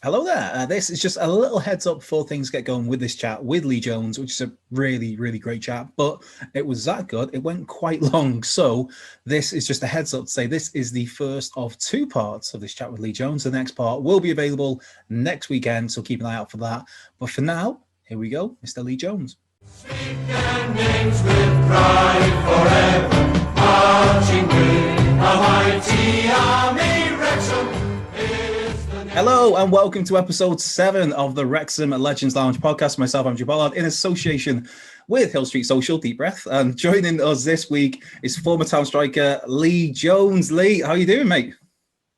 Hello there. This is just a little heads up before things get going with this chat with Lee Jones, which is a really, really great chat. But it was that good. It went quite long. So this is just a heads up to say this is the first of two parts of this chat with Lee Jones. The next part will be available next weekend. So keep an eye out for that. But for now, here we go, Mr. Lee Jones. Speak their names with pride forever, marching with a mighty army, Wrexham. Hello and welcome to episode 7 of the Wrexham Legends Lounge podcast. Myself, Andrew Ballard, in association with Hill Street Social, Deep Breath. And joining us this week is former town striker Lee Jones. Lee, how you doing, mate?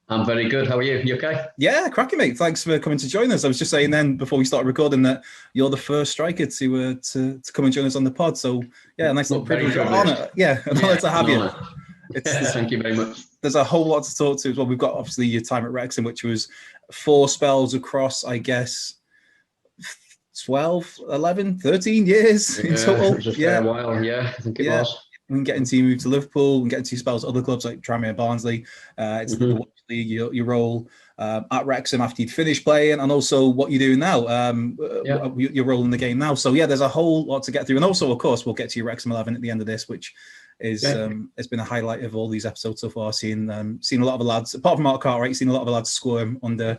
I'm very good. How are you? You okay? Yeah, cracking, mate. Thanks for coming to join us. I was just saying then before we started recording that you're the first striker to come and join us on the pod. So yeah, nice little privilege. Honor. Yeah, an honor to have you. Thank you very much. There's a whole lot to talk to as well. We've got obviously your time at Wrexham, which was 4 spells across, I guess, 12, 11, 13 years in total. It was a fair while, I think it was. And getting to move to Liverpool and getting to spells at other clubs like Tranmere, Barnsley. It's the league, your role at Wrexham after you'd finished playing, and also what you're doing now, your role in the game now. So yeah, there's a whole lot to get through. And also, of course, we'll get to your Wrexham 11 at the end of this, which is it's been a highlight of all these episodes so far. Seen a lot of the lads, apart from Mark Cartwright, seen a lot of the lads squirm under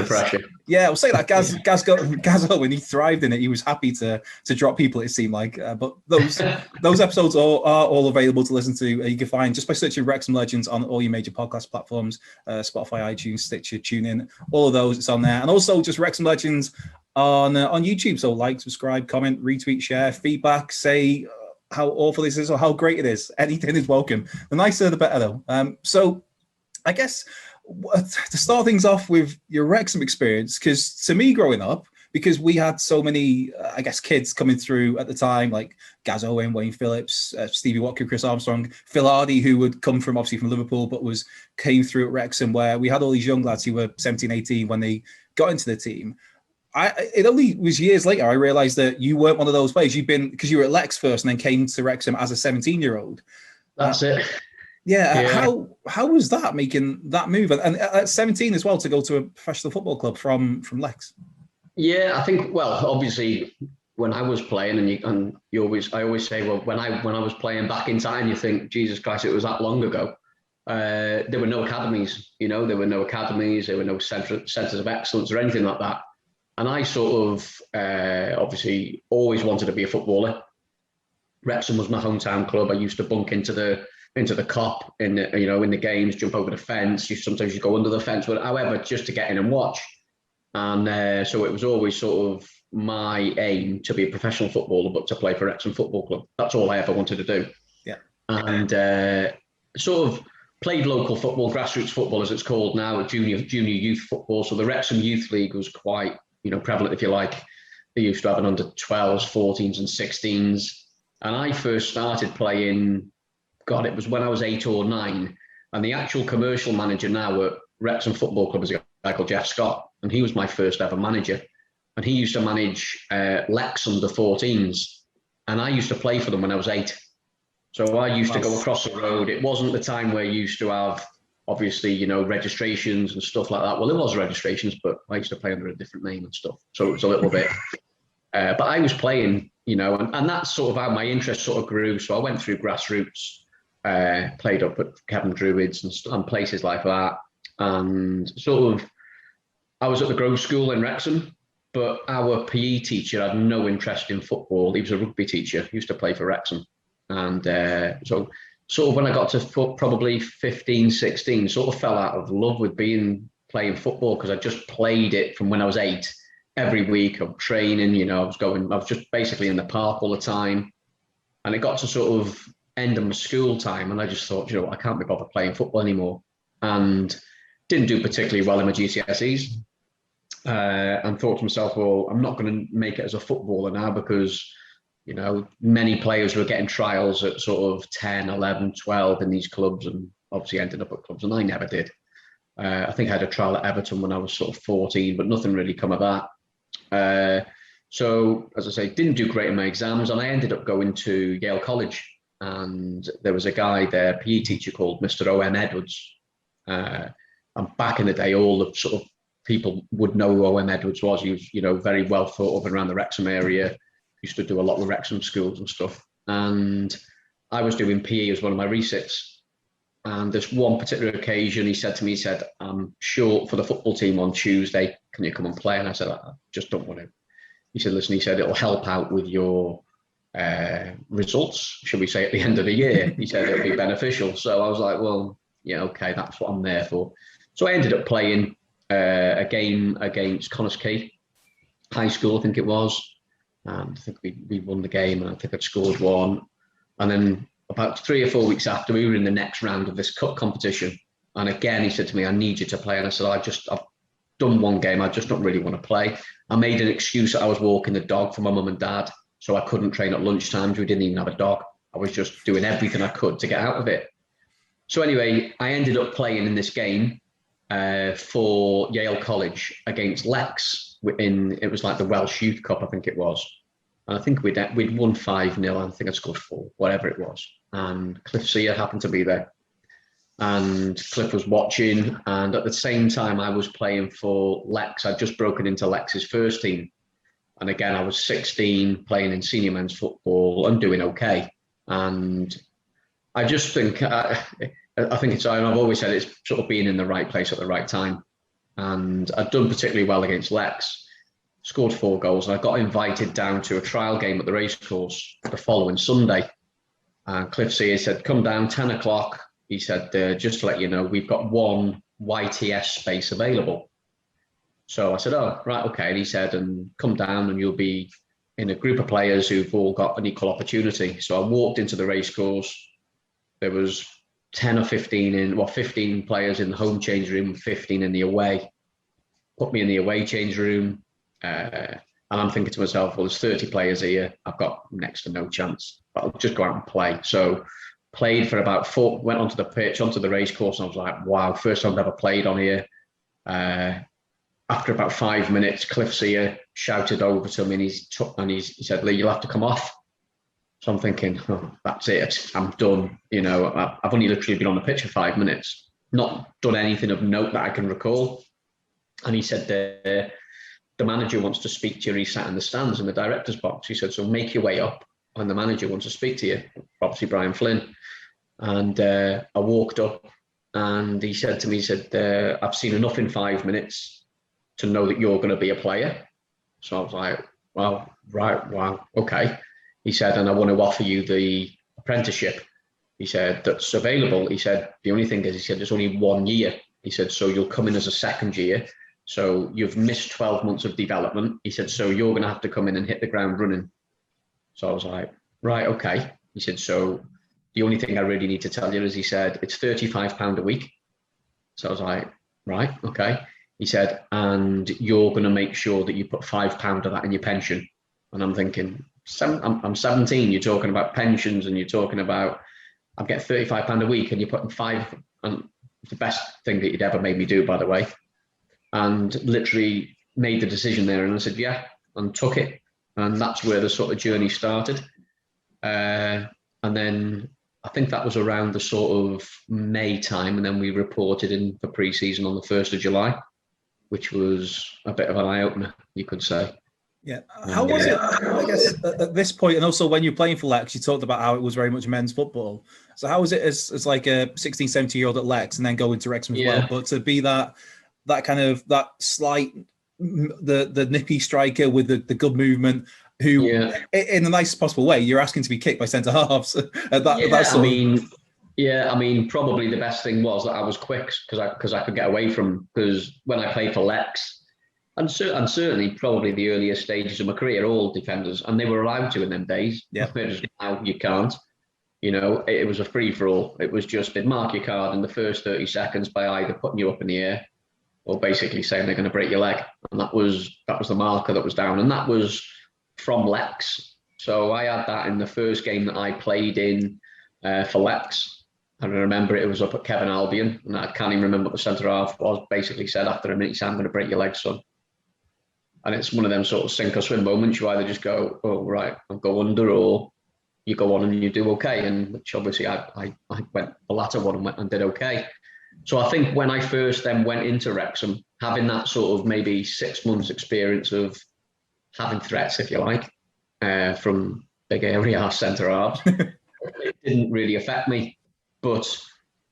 pressure. Yeah, I'll say that Gaz Owen, he thrived in it. He was happy to drop people, it seemed like. But those episodes are all available to listen to. You can find just by searching Wrexham Legends on all your major podcast platforms, Spotify, iTunes, Stitcher, TuneIn, all of those. It's on there, and also just Wrexham Legends on YouTube. So like, subscribe, comment, retweet, share, feedback, say how awful this is or how great it is. Anything is welcome. The nicer, the better, though. So I guess to start things off with your Wrexham experience, because to me growing up, because we had so many, I guess, kids coming through at the time, like Gaz Owen, Wayne Phillips, Stevie Watkin, Chris Armstrong, Phil Hardy, who would come from obviously from Liverpool, but came through at Wrexham, where we had all these young lads who were 17, 18 when they got into the team. It only was years later I realised that you weren't one of those players. You've been, because you were at Lex first and then came to Wrexham as a 17-year-old. That's it. Yeah. How was that, making that move? And at 17 as well, to go to a professional football club from Lex? Yeah, I think, well, obviously when I was playing, I always say, well, when I was playing back in time, you think, Jesus Christ, it was that long ago. There were no academies, there were no academies, there were no centres of excellence or anything like that. And I sort of obviously always wanted to be a footballer. Wrexham was my hometown club. I used to bunk into the cop in the games, jump over the fence. Sometimes you go under the fence, but however, just to get in and watch. And so it was always sort of my aim to be a professional footballer, but to play for Wrexham Football Club. That's all I ever wanted to do. Yeah. And sort of played local football, grassroots football as it's called now, junior youth football. So the Wrexham Youth League was quite prevalent, if you like. They used to have an under 12s, 14s and 16s. And I first started playing, it was when I was 8 or 9. And the actual commercial manager now at Wrexham Football Club is a guy called Jeff Scott. And he was my first ever manager. And he used to manage Lex under 14s. And I used to play for them when I was 8. So I used to go across the road. It wasn't the time where you used to have, obviously, registrations and stuff like that. Well, there was registrations, but I used to play under a different name and stuff. So it was a little bit, but I was playing, and that's sort of how my interest sort of grew. So I went through grassroots, played up at Kevin Druids and places like that. And sort of, I was at the Grove School in Wrexham, but our PE teacher had no interest in football. He was a rugby teacher. He used to play for Wrexham. And so sort of when I got to probably 15, 16, sort of fell out of love with playing football, because I just played it from when I was 8 every week of training. I was just basically in the park all the time. And it got to sort of end of my school time. And I just thought, I can't be bothered playing football anymore. And didn't do particularly well in my GCSEs. And thought to myself, well, I'm not going to make it as a footballer now, because many players were getting trials at sort of 10, 11, 12 in these clubs, and obviously ended up at clubs, and I never did. I think I had a trial at Everton when I was sort of 14, but nothing really come of that. So, as I say, didn't do great in my exams, and I ended up going to Yale College. And there was a guy there, PE teacher called Mr. O.M. Edwards. And back in the day, all the sort of people would know who O.M. Edwards was. He was, very well thought of around the Wrexham area. Used to do a lot with Wrexham schools and stuff. And I was doing PE as one of my resits. And this one particular occasion, he said to me, I'm short for the football team on Tuesday. Can you come and play? And I said, I just don't want to. He said, listen, it'll help out with your results, should we say, at the end of the year. He said it'll be beneficial. So I was like, well, yeah, okay, that's what I'm there for. So I ended up playing a game against Connors Quay High School, I think it was. And I think we won the game, and I think I'd scored one. And then about 3 or 4 weeks after, we were in the next round of this cup competition. And again, he said to me, I need you to play. And I said, I've done one game. I just don't really want to play. I made an excuse that I was walking the dog for my mum and dad, so I couldn't train at lunchtimes. We didn't even have a dog. I was just doing everything I could to get out of it. So anyway, I ended up playing in this game for Yale College against Lex. It was like the Welsh Youth Cup, I think it was. And I think we'd won 5-0. I think I scored 4, whatever it was. And Cliff Sear happened to be there. And Cliff was watching. And at the same time, I was playing for Lex. I'd just broken into Lex's first team. And again, I was 16, playing in senior men's football and doing okay. And I just think, I think it's, I've always said it's sort of being in the right place at the right time. And I'd done particularly well against Lex, scored 4 goals, and I got invited down to a trial game at the racecourse the following Sunday. And Cliff Sear said, come down 10 o'clock. He said, just to let you know, we've got 1 YTS space available. So I said, oh, right, okay. And he said, and come down and you'll be in a group of players who've all got an equal opportunity. So I walked into the racecourse. There was 10 or 15 players in the home change room, 15 in the away. Put me in the away change room. And I'm thinking to myself, well, there's 30 players here. I've got next to no chance, but I'll just go out and play. So played for about 4, went onto the pitch, onto the racecourse, and I was like, wow, first time I've ever played on here. After about 5 minutes, Cliff Sear shouted over to me and he said, Lee, you'll have to come off. So I'm thinking, oh, that's it. I'm done. I've only literally been on the pitch for 5 minutes, not done anything of note that I can recall. And he said, the manager wants to speak to you. He sat in the stands in the director's box. He said, so make your way up and the manager wants to speak to you, obviously Brian Flynn. And I walked up and he said to me, I've seen enough in 5 minutes to know that you're going to be a player. So I was like, well, right, wow, okay. He said, and I want to offer you the apprenticeship. He said, that's available. He said, the only thing is, he said, there's only 1 year. He said, so you'll come in as a second year. So you've missed 12 months of development. He said, so you're going to have to come in and hit the ground running. So I was like, right, okay. He said, so the only thing I really need to tell you is, he said, it's £35 a week. So I was like, right, okay. He said, and you're going to make sure that you put £5 of that in your pension. And I'm thinking, I'm 17, you're talking about pensions and you're talking about, I get £35 a week and you're putting 5, and it's the best thing that you'd ever made me do, by the way. And literally made the decision there. And I said, yeah, and took it. And that's where the sort of journey started. And then I think that was around the sort of May time. And then we reported in for pre-season on the 1st of July, which was a bit of an eye-opener, you could say. Yeah. How was it, I guess, at this point, and also when you're playing for Lex, you talked about how it was very much men's football. So how was it as like a 16, 17-year-old at Lex and then go into Wrexham as well? But to be that kind of, that slight, the nippy striker with the good movement, who, in the nicest possible way, you're asking to be kicked by centre-halves. I mean, probably the best thing was that I was quick because I could get away from, because when I played for Lex, and certainly probably the earlier stages of my career, all defenders, and they were allowed to in them days. Yeah. Now you can't. It was a free-for-all. It was just, they'd mark your card in the first 30 seconds by either putting you up in the air or basically saying they're going to break your leg. And that was the marker that was down. And that was from Lex. So I had that in the first game that I played in for Lex. I remember it was up at Kevin Albion, and I can't even remember what the centre half was. Basically said after a minute, he said, I'm going to break your leg, son. And it's one of them sort of sink or swim moments. You either just go, oh, right, I'll go under, or you go on and you do okay. And which obviously I went the latter one and did okay. So I think when I first then went into Wrexham, having that sort of maybe 6 months experience of having threats, if you like, from big area centre halves, it didn't really affect me. But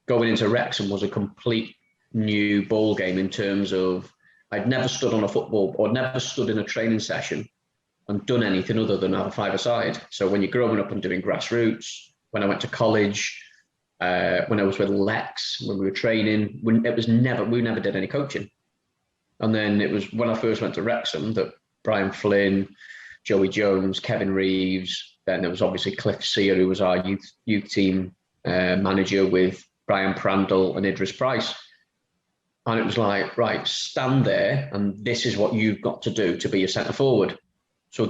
going into Wrexham was a complete new ball game in terms of I'd never stood on a football or never stood in a training session and done anything other than have a five-a-side. So when you're growing up and doing grassroots, when I went to college, when I was with Lex, when we were training, we never did any coaching. And then it was when I first went to Wrexham that Brian Flynn, Joey Jones, Kevin Reeves, then there was obviously Cliff Sear, who was our youth team manager, with Brian Prandall and Idris Price. And it was like, right, stand there, and this is what you've got to do to be a centre forward. So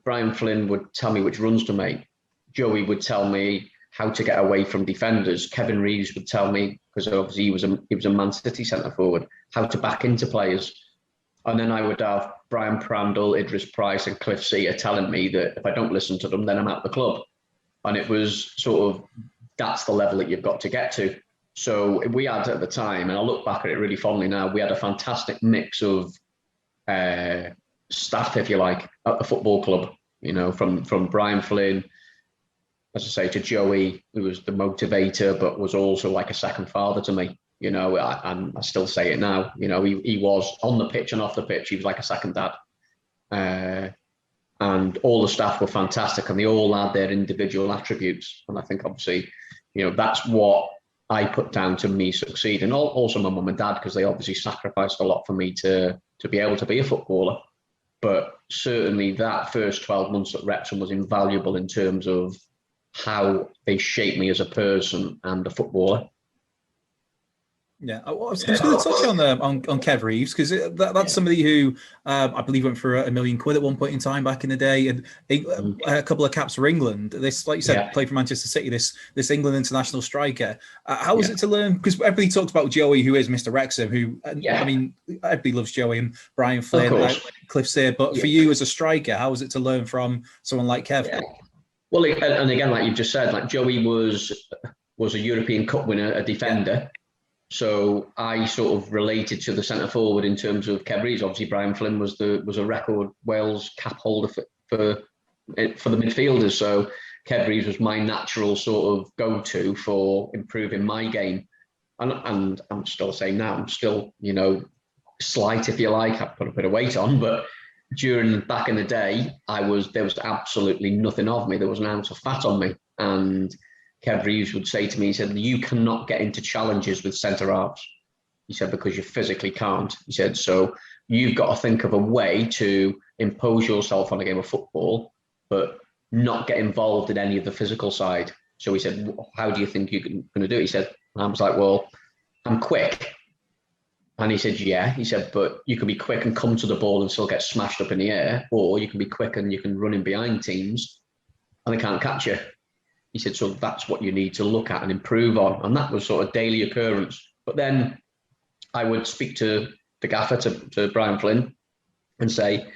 Brian Flynn would tell me which runs to make. Joey would tell me how to get away from defenders. Kevin Reeves would tell me, because obviously he was a Man City centre forward, how to back into players. And then I would have Brian Prandall, Idris Price and Cliff Sear telling me that if I don't listen to them, then I'm out the club. And it was sort of, that's the level that you've got to get to. So we had at the time, and I look back at it really fondly now, we had a fantastic mix of staff, if you like, at the football club, you know, from Brian Flynn, as I say, to Joey, who was the motivator, but was also like a second father to me. You know, and I still say it now, you know, he was on the pitch and off the pitch, he was like a second dad. And all the staff were fantastic, and they all had their individual attributes. And I think obviously, you know, that's what I put down to me succeeding. Also my mum and dad, because they obviously sacrificed a lot for me to be able to be a footballer. But certainly that first 12 months at Wrexham was invaluable in terms of how they shaped me as a person and a footballer. Yeah, I was going to touch on Kev Reeves, because that's somebody who I believe went for £1 million at one point in time back in the day, and a couple of caps for England. This, like you said, played for Manchester City. This England international striker. How was it to learn? Because everybody talks about Joey, who is Mr. Wrexham. Who I mean, everybody loves Joey and Brian Flynn, Cliff Sear. But for you as a striker, how was it to learn from someone like Kev? Yeah. Well, and again, like you've just said, like Joey was a European Cup winner, a defender. Yeah. So I sort of related to the centre forward in terms of Kev Reeves. Obviously, Brian Flynn was a record Wales cap holder for the midfielders. So Kev Reeves was my natural sort of go-to for improving my game. And I'm still the same now. I'm still, you know, slight, if you like. I put a bit of weight on, but back in the day, there was absolutely nothing of me. There was an ounce of fat on me. And Kev Reeves would say to me, he said, you cannot get into challenges with centre halves. He said, because you physically can't. He said, so you've got to think of a way to impose yourself on a game of football, but not get involved in any of the physical side. So he said, how do you think you're going to do it? He said, and I was like, well, I'm quick. And he said, yeah. He said, but you can be quick and come to the ball and still get smashed up in the air, or you can be quick and you can run in behind teams and they can't catch you. He said, so that's what you need to look at and improve on. And that was sort of daily occurrence. But then I would speak to the gaffer, to Brian Flynn, and say,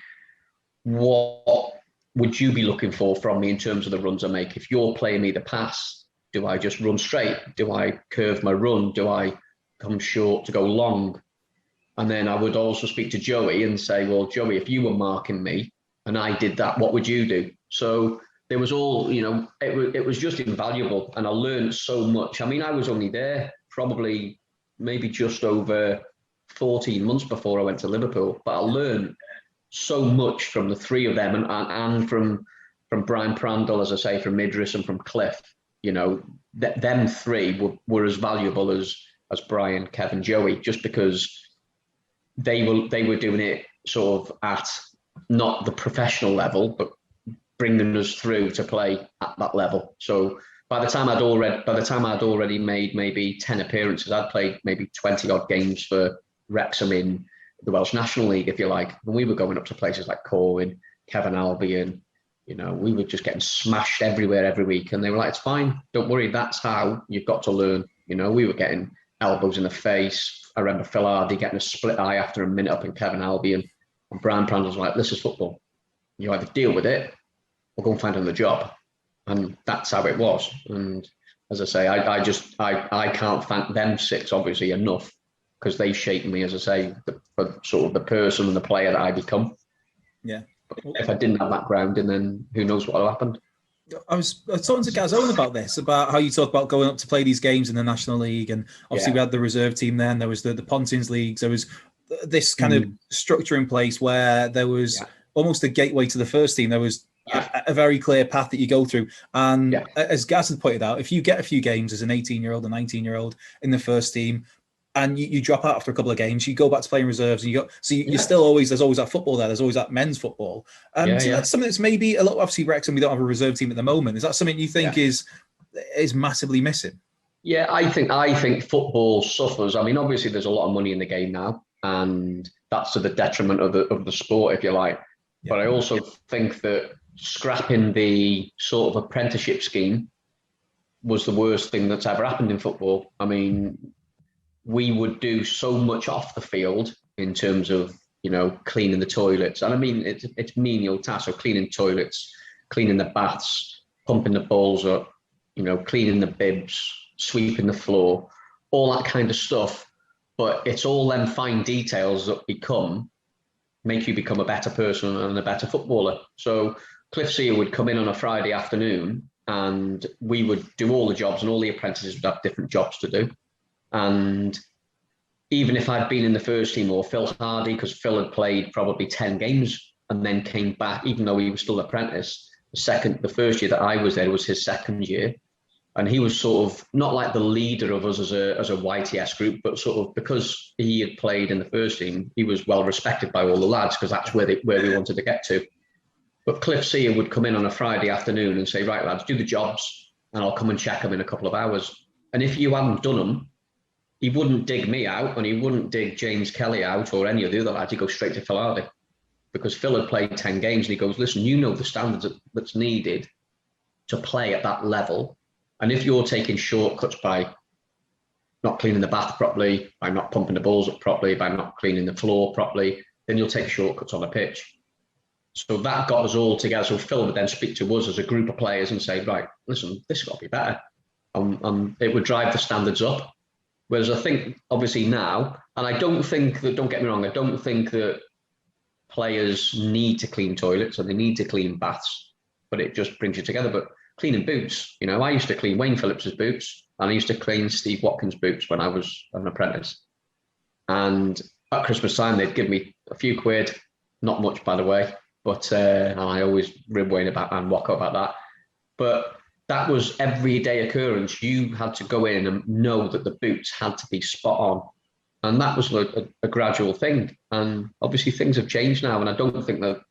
what would you be looking for from me in terms of the runs I make? If you're playing me the pass, do I just run straight? Do I curve my run? Do I come short to go long? And then I would also speak to Joey and say, well, Joey, if you were marking me and I did that, what would you do? So there was all, you know, it was just invaluable, and I learned so much. I mean, I was only there probably maybe just over 14 months before I went to Liverpool, but I learned so much from the three of them, and from Brian Prandall, as I say, from Idris and from Cliff. You know, them three were as valuable as Brian, Kevin, Joey, just because they were doing it sort of at not the professional level, but bringing us through to play at that level. So by the time I'd already made maybe 10 appearances, I'd played maybe 20 odd games for Wrexham in the Welsh National League, if you like. When we were going up to places like Corwin, Kevin Albion, you know, we were just getting smashed everywhere every week. And they were like, it's fine, don't worry, that's how you've got to learn. You know, we were getting elbows in the face. I remember Phil Hardy getting a split eye after a minute up in Kevin Albion. And Brian Prandall was like, this is football. You either deal with it or go and find another job. And that's how it was. And as I say, I can't thank them six obviously enough, because they shaped me, as I say, for sort of the person and the player that I become. Yeah. But if I didn't have that grounding, then who knows what would have happened. I was talking to Gazone about this, about how you talk about going up to play these games in the National League, and obviously we had the reserve team then, there was the Pontins Leagues, there was this kind of structure in place where there was almost a gateway to the first team. There was a very clear path that you go through. And as Gaz had pointed out, if you get a few games as an 18-year-old, a 19-year-old in the first team, and you drop out after a couple of games, you go back to playing reserves, and you're still always, there's always that football there. There's always that men's football. So that's something that's maybe a lot, obviously Wrexham, we don't have a reserve team at the moment. Is that something you think is massively missing? Yeah, I think football suffers. I mean, obviously there's a lot of money in the game now, and that's to the detriment of the sport, if you like. But I also think that scrapping the sort of apprenticeship scheme was the worst thing that's ever happened in football. I mean, we would do so much off the field in terms of, cleaning the toilets. And I mean, it's menial tasks, so cleaning toilets, cleaning the baths, pumping the balls up, cleaning the bibs, sweeping the floor, all that kind of stuff. But it's all them fine details that make you become a better person and a better footballer. So Cliff Sear would come in on a Friday afternoon, and we would do all the jobs, and all the apprentices would have different jobs to do. And even if I'd been in the first team, or Phil Hardy, because Phil had played probably 10 games and then came back, even though he was still an apprentice, the first year that I was there was his second year. And he was sort of not like the leader of us as a YTS group, but sort of because he had played in the first team, he was well respected by all the lads, because that's where we wanted to get to. But Cliff Sear would come in on a Friday afternoon and say, right, lads, do the jobs, and I'll come and check them in a couple of hours. And if you hadn't done them, he wouldn't dig me out, and he wouldn't dig James Kelly out or any of the other lads. He'd go straight to Phil Hardy, because Phil had played 10 games, and he goes, listen, the standards that's needed to play at that level. And if you're taking shortcuts by not cleaning the bath properly, by not pumping the balls up properly, by not cleaning the floor properly, then you'll take shortcuts on the pitch. So that got us all together. So Phil would then speak to us as a group of players and say, right, listen, this has got to be better. And it would drive the standards up. Whereas I think, obviously now, and I don't think that, don't get me wrong, I don't think that players need to clean toilets and they need to clean baths, but it just brings you together. But cleaning boots, I used to clean Wayne Phillips's boots, and I used to clean Steve Watkins' boots when I was an apprentice. And at Christmas time, they'd give me a few quid, not much, by the way, but and I always rib Wayne and Wacko about that. But that was everyday occurrence. You had to go in and know that the boots had to be spot on. And that was a gradual thing. And obviously things have changed now. And I don't think that,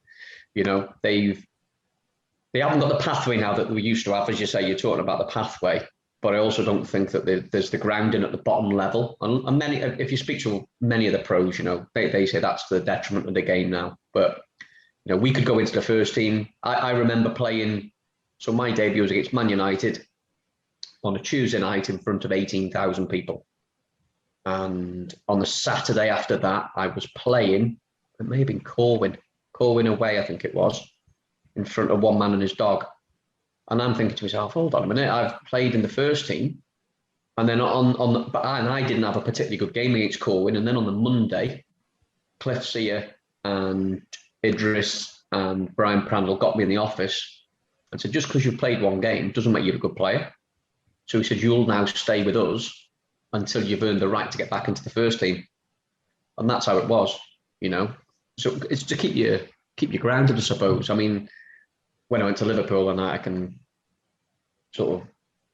they haven't got the pathway now that we used to have. As you say, you're talking about the pathway. But I also don't think that there's the grounding at the bottom level. And many, if you speak to many of the pros, they say that's the detriment of the game now. But, we could go into the first team. I remember playing, so my debut was against Man United on a Tuesday night in front of 18,000 people. And on the Saturday after that, I was playing, it may have been Corwin away, I think it was, in front of one man and his dog. And I'm thinking to myself, hold on a minute, I've played in the first team. And then I didn't have a particularly good game against Corwin. And then on the Monday, Cliff Sear and Idris and Brian Prandall got me in the office and said, just because you've played one game doesn't make you a good player. So he said, you'll now stay with us until you've earned the right to get back into the first team. And that's how it was, So it's to keep you grounded, I suppose. I mean, when I went to Liverpool, and I can sort of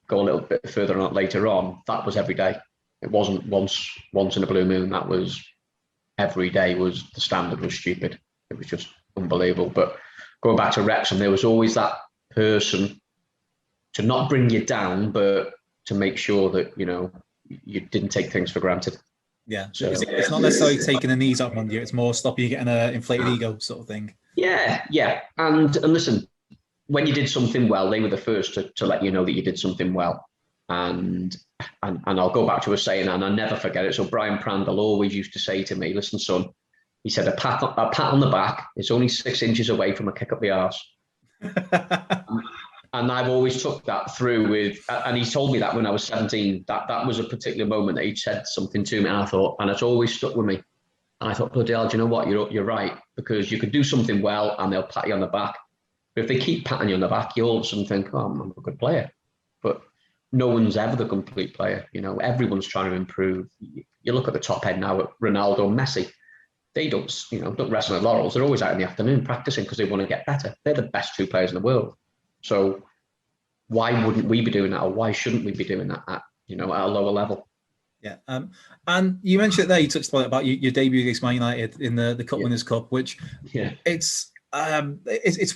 go a little bit further on later on, that was every day. It wasn't once in a blue moon. That was every day. The standard was stupid. It was just unbelievable. But going back to Wrexham, there was always that person to not bring you down, but to make sure that, you didn't take things for granted. Yeah, so it's not necessarily taking the knees up on you. It's more stopping you getting an inflated ego sort of thing. Yeah. And listen, when you did something well, they were the first to let you know that you did something well. And I'll go back to a saying, and I'll never forget it. So Brian Prandall always used to say to me, listen, son, he said, a pat on the back is only 6 inches away from a kick up the arse. And I've always took that through with, and he told me that when I was 17, that was a particular moment that he said something to me, and I thought, and it's always stuck with me. And I thought, bloody hell, do you know what? You're right, because you could do something well and they'll pat you on the back. But if they keep patting you on the back, you all of a sudden think, oh, I'm a good player. But no one's ever the complete player. You know, everyone's trying to improve. You look at the top end now at Ronaldo, Messi. They don't rest on their laurels. They're always out in the afternoon practicing because they want to get better. They're the best 2 players in the world. So why wouldn't we be doing that, or why shouldn't we be doing that at a lower level? Yeah, and you mentioned it there. You touched on it about your debut against Man United in the Cup Winners' Cup, which it's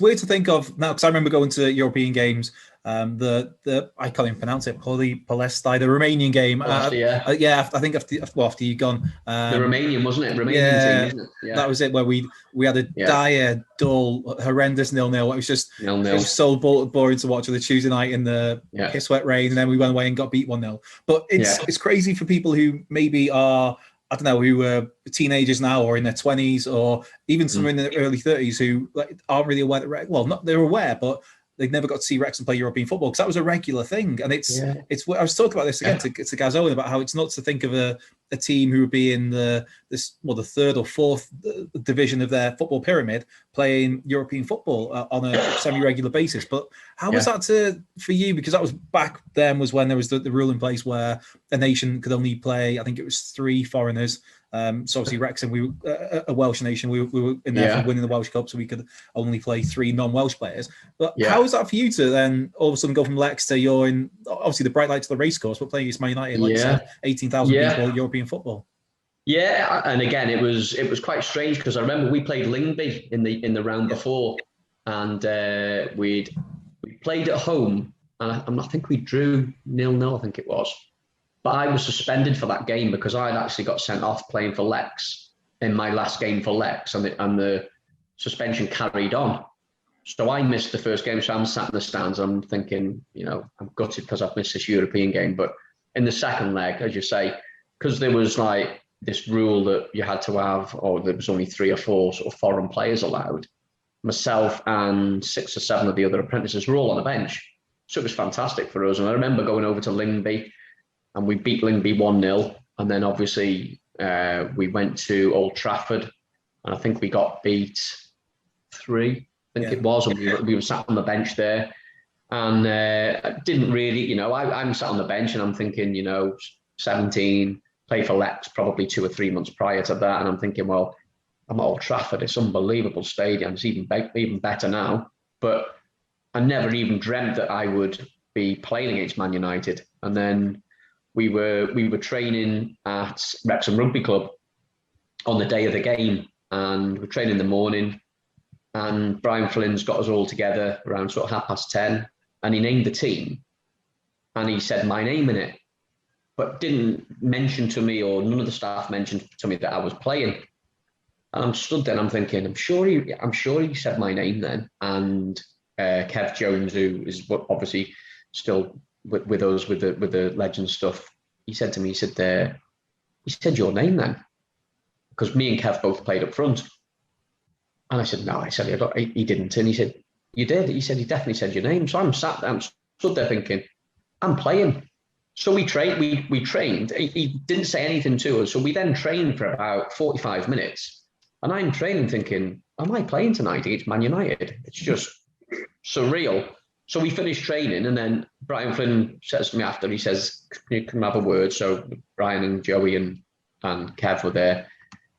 weird to think of now, because I remember going to European games. The I can't even pronounce it. Palestina, the Romanian game. I think after you'd gone. The Romanian, wasn't it? Romanian team, isn't it? Yeah. That was it, where we had a dire, dull, horrendous 0-0. It was just 0-0. It was so boring to watch on the Tuesday night in the piss wet rain, and then we went away and got beat 1-0. But it's crazy for people who maybe are, I don't know, who are teenagers now or in their 20s or even some in their early 30s who aren't really aware that, they're aware, but they've never got to see Wrexham play European football, because that was a regular thing. And it's I was talking about this again to Gazowen about how it's nuts to think of a team who would be in the third or fourth division of their football pyramid playing European football on a semi-regular basis. But how was that for you? Because that was back then, was when there was the rule in place where a nation could only play, I think it was 3 foreigners. So obviously Wrexham, we were a Welsh nation. We were in there for winning the Welsh Cup, so we could only play 3 non-Welsh players. But how was that for you to then all of a sudden go from Lex to you're in, obviously, the bright lights of the racecourse, but playing against Man United, like you said, 18,000 people, European football? Yeah, and again, it was quite strange, because I remember we played Lyngby in the round before, and we played at home, and I think we drew 0-0, I think it was. But I was suspended for that game because I'd actually got sent off playing for Lex in my last game for Lex, and the suspension carried on. So I missed the first game, so I'm sat in the stands. I'm thinking, I'm gutted because I've missed this European game. But in the second leg, as you say, because there was like this rule that you had to have, or there was only 3 or 4 sort of foreign players allowed, myself and 6 or 7 of the other apprentices were all on the bench. So it was fantastic for us. And I remember going over to Lyngby, and we beat Lyngby 1-0. And then obviously we went to Old Trafford, and I think we got beat 3, I think it was. And we were sat on the bench there. And I didn't really, I'm sat on the bench and I'm thinking, 17, play for Lex probably 2 or 3 months prior to that. And I'm thinking, well, I'm at Old Trafford. It's an unbelievable stadium. It's even better now. But I never even dreamt that I would be playing against Man United. And then we were training at Wrexham Rugby Club on the day of the game, and we're training in the morning, and Brian Flynn's got us all together around sort of 10:30, and he named the team, and he said my name in it, but didn't mention to me, or none of the staff mentioned to me that I was playing. And I'm stood there and I'm thinking, I'm sure he said my name then. And Kev Jones, who is obviously still with us with the legend stuff, he said to me, he said your name then, because me and Kev both played up front. And I said, no, he didn't. And he said, you did. He said, he definitely said your name. So I'm stood there thinking, I'm playing. So we trained. He didn't say anything to us. So we then trained for about 45 minutes. And I'm training thinking, am I playing tonight against Man United? It's just surreal. So we finished training, and then Brian Flynn says to me after, he says, can you have a word? So Brian and Joey and Kev were there.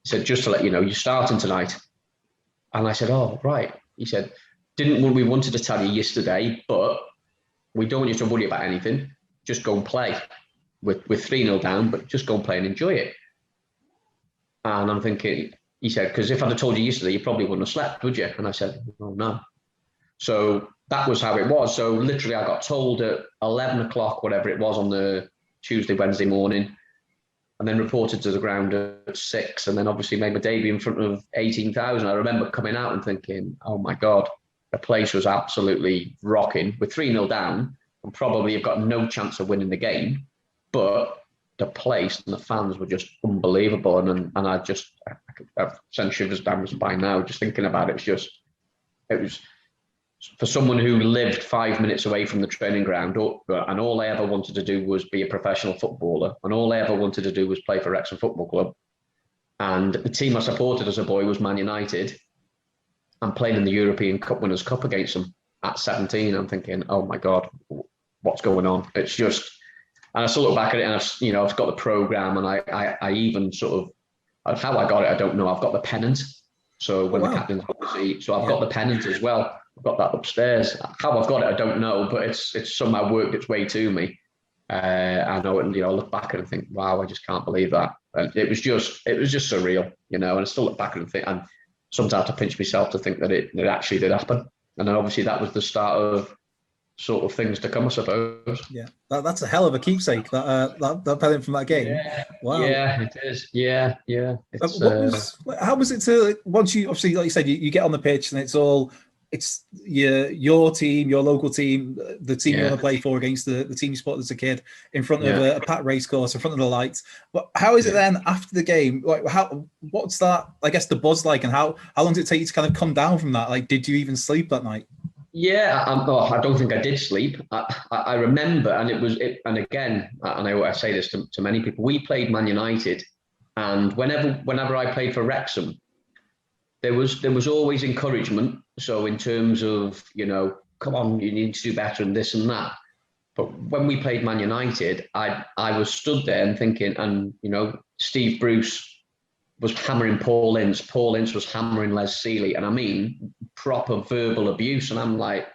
He said, just to let you know, you're starting tonight. And I said, oh, right. He said, we wanted to tell you yesterday, but we don't want you to worry about anything. Just go and play. We're 3-0 down, but just go and play and enjoy it. And I'm thinking, he said, because if I'd have told you yesterday, you probably wouldn't have slept, would you? And I said, oh, no. So that was how it was. So literally I got told at 11 o'clock, whatever it was, on the Tuesday, Wednesday morning, and then reported to the ground at 6, and then obviously made my debut in front of 18,000. I remember coming out and thinking, oh my God, the place was absolutely rocking. We're 3-0 down and probably have got no chance of winning the game, but the place and the fans were just unbelievable. And I've sent shivers down my spine now just thinking about it. It was for someone who lived 5 minutes away from the training ground, and all I ever wanted to do was be a professional footballer, and all I ever wanted to do was play for Wrexham Football Club. And the team I supported as a boy was Man United. I'm playing in the European Cup Winners' Cup against them at 17. I'm thinking, oh my God, what's going on? It's just, and I still look back at it, and I've got the programme, and I even sort of, how I got it, I don't know. I've got the pennant. So when the captain's obviously, so I've got the pennant as well. I've got that upstairs. How I've got it, I don't know, but it's somehow worked its way to me. I know it, and I look back at it and think, wow, I just can't believe that. And it was just surreal, and I still look back at it and think, and sometimes I have to pinch myself to think that it actually did happen. And then obviously that was the start of sort of things to come, I suppose. Yeah, that's a hell of a keepsake. That pennant from that game. Yeah. Wow. Yeah, it is. Yeah. How was it to, once you, obviously, like you said, you get on the pitch and it's your team, your local team, the team you want to play for against the team you supported as a kid, in front of a packed race course, in front of the lights. But how is it then after the game? Like, what's that, I guess, the buzz like, and how long did it take you to kind of come down from that? Like, did you even sleep that night? Yeah, I don't think I did sleep. I remember, and and again, and I say this to many people, we played Man United, and whenever I played for Wrexham, there was always encouragement. So in terms of, come on, you need to do better and this and that. But when we played Man United, I was stood there and thinking, and Steve Bruce was hammering Paul Ince. Paul Ince was hammering Les Sealey, and I mean proper verbal abuse. And I'm like,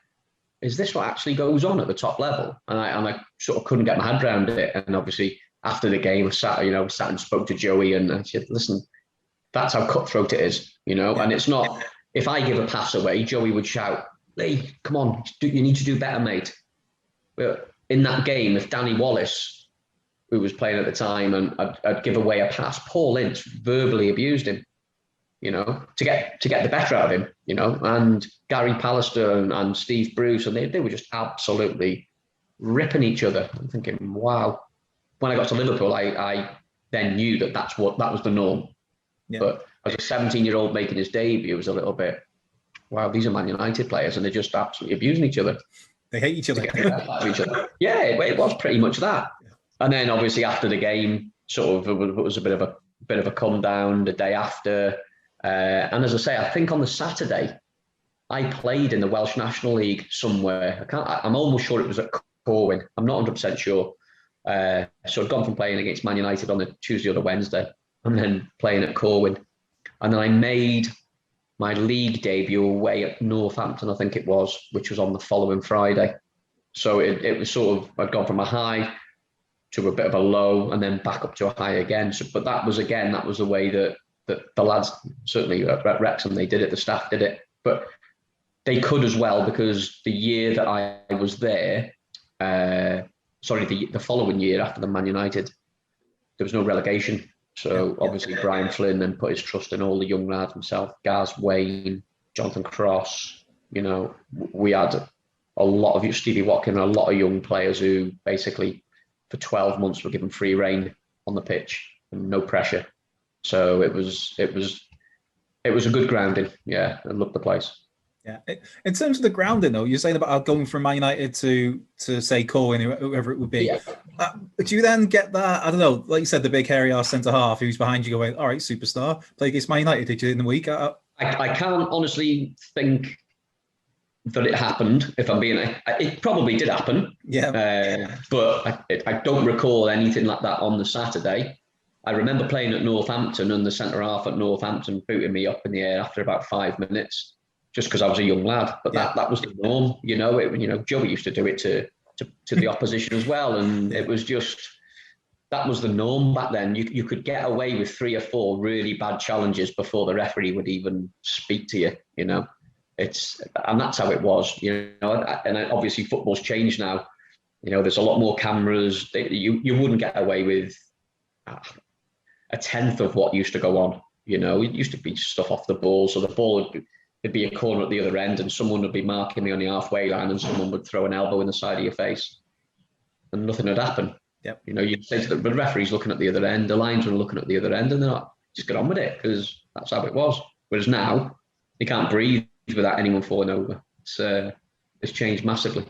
is this what actually goes on at the top level? And I sort of couldn't get my head around it. And obviously after the game, I sat and spoke to Joey, and I said, listen, that's how cutthroat it is, And it's not, if I give a pass away, Joey would shout, "Lee, come on, you need to do better, mate." But in that game, if Danny Wallace, who was playing at the time, and I'd give away a pass, Paul Ince verbally abused him, to get the better out of him, and Gary Pallister and Steve Bruce, and they were just absolutely ripping each other. I'm thinking, wow. When I got to Liverpool, I then knew that was the norm. Yeah. But as a 17-year-old making his debut, it was a little bit, wow, these are Man United players, and they're just absolutely abusing each other. They hate each other. Yeah, it was pretty much that. Yeah. And then obviously after the game, sort of it was a bit of a come down the day after. And as I say, I think on the Saturday, I played in the Welsh National League somewhere. I'm almost sure it was at Corwin. I'm not 100% sure. So I'd gone from playing against Man United on the Tuesday or the Wednesday, and then playing at Corwin. And then I made my league debut away at Northampton, I think it was, which was on the following Friday. So it was sort of, I'd gone from a high to a bit of a low, and then back up to a high again. So, but that was the way that the lads, certainly at Wrexham, they did it, the staff did it. But they could as well, because the year that I was there, the following year after the Man United, there was no relegation. So obviously Brian Flynn then put his trust in all the young lads, himself, Gaz, Wayne, Jonathan Cross. We had a lot of Stevie Watkin and a lot of young players who basically for 12 months were given free rein on the pitch and no pressure. So it was a good grounding. Yeah, I loved the place. Yeah. In terms of the grounding, though, you're saying about going from Man United to say Corwin, whoever it would be. Yeah. Do you then get that, I don't know, like you said, the big hairy ass centre-half who's behind you going, all right, superstar, play against Man United, did you, in the week? I can't honestly think that it happened, if I'm being... It probably did happen. Yeah. But I don't recall anything like that on the Saturday. I remember playing at Northampton, and the centre-half at Northampton booting me up in the air after about 5 minutes, just because I was a young lad. But that was the norm, Joey used to do it to the opposition as well, and it was just, that was the norm back then. You could get away with 3 or 4 really bad challenges before the referee would even speak to you. And that's how it was. And obviously football's changed now. There's a lot more cameras. You wouldn't get away with a tenth of what used to go on. It used to be stuff off the ball, so the ball there'd be a corner at the other end, and someone would be marking me on the halfway line, and someone would throw an elbow in the side of your face, and nothing would happen. Yep. You'd say to the referee's looking at the other end, the linesmen are looking at the other end, and they're not, just get on with it, because that's how it was. Whereas now, you can't breathe without anyone falling over. it's changed massively.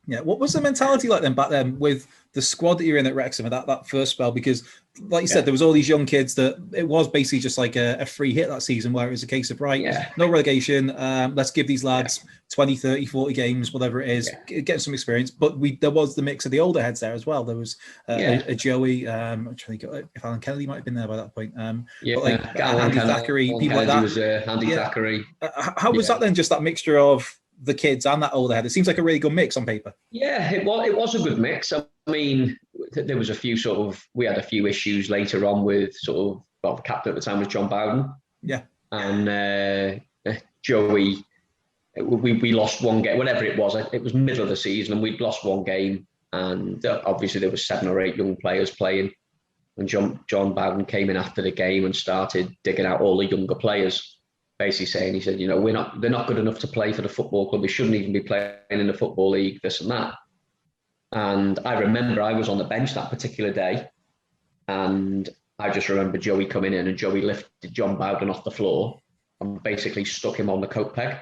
Yeah, what was the mentality like then back then with the squad that you're in at Wrexham at that first spell? Because, like you said, there was all these young kids that it was basically just like a free hit that season where it was a case of, no relegation, let's give these lads 20, 30, 40 games, whatever it is, get some experience. But there was the mix of the older heads there as well. There was a Joey, I'm trying to think if Alan Kennedy might have been there by that point. But like Andy Thackeray, people like that. Was, Andy Thackeray. How was that then, just that mixture of the kids and that older head? It seems like a really good mix on paper. Yeah, it was a good mix. I mean, there was a few we had a few issues later on with the captain at the time was John Bowden. Yeah. And Joey, we lost one game, whatever it was middle of the season and we'd lost one game. And obviously there was 7 or 8 young players playing. And John Bowden came in after the game and started digging out all the younger players. Basically saying, he said, they're not good enough to play for the football club. They shouldn't even be playing in the football league, this and that. And I remember I was on the bench that particular day. And I just remember Joey coming in and Joey lifted John Bowden off the floor and basically stuck him on the coat peg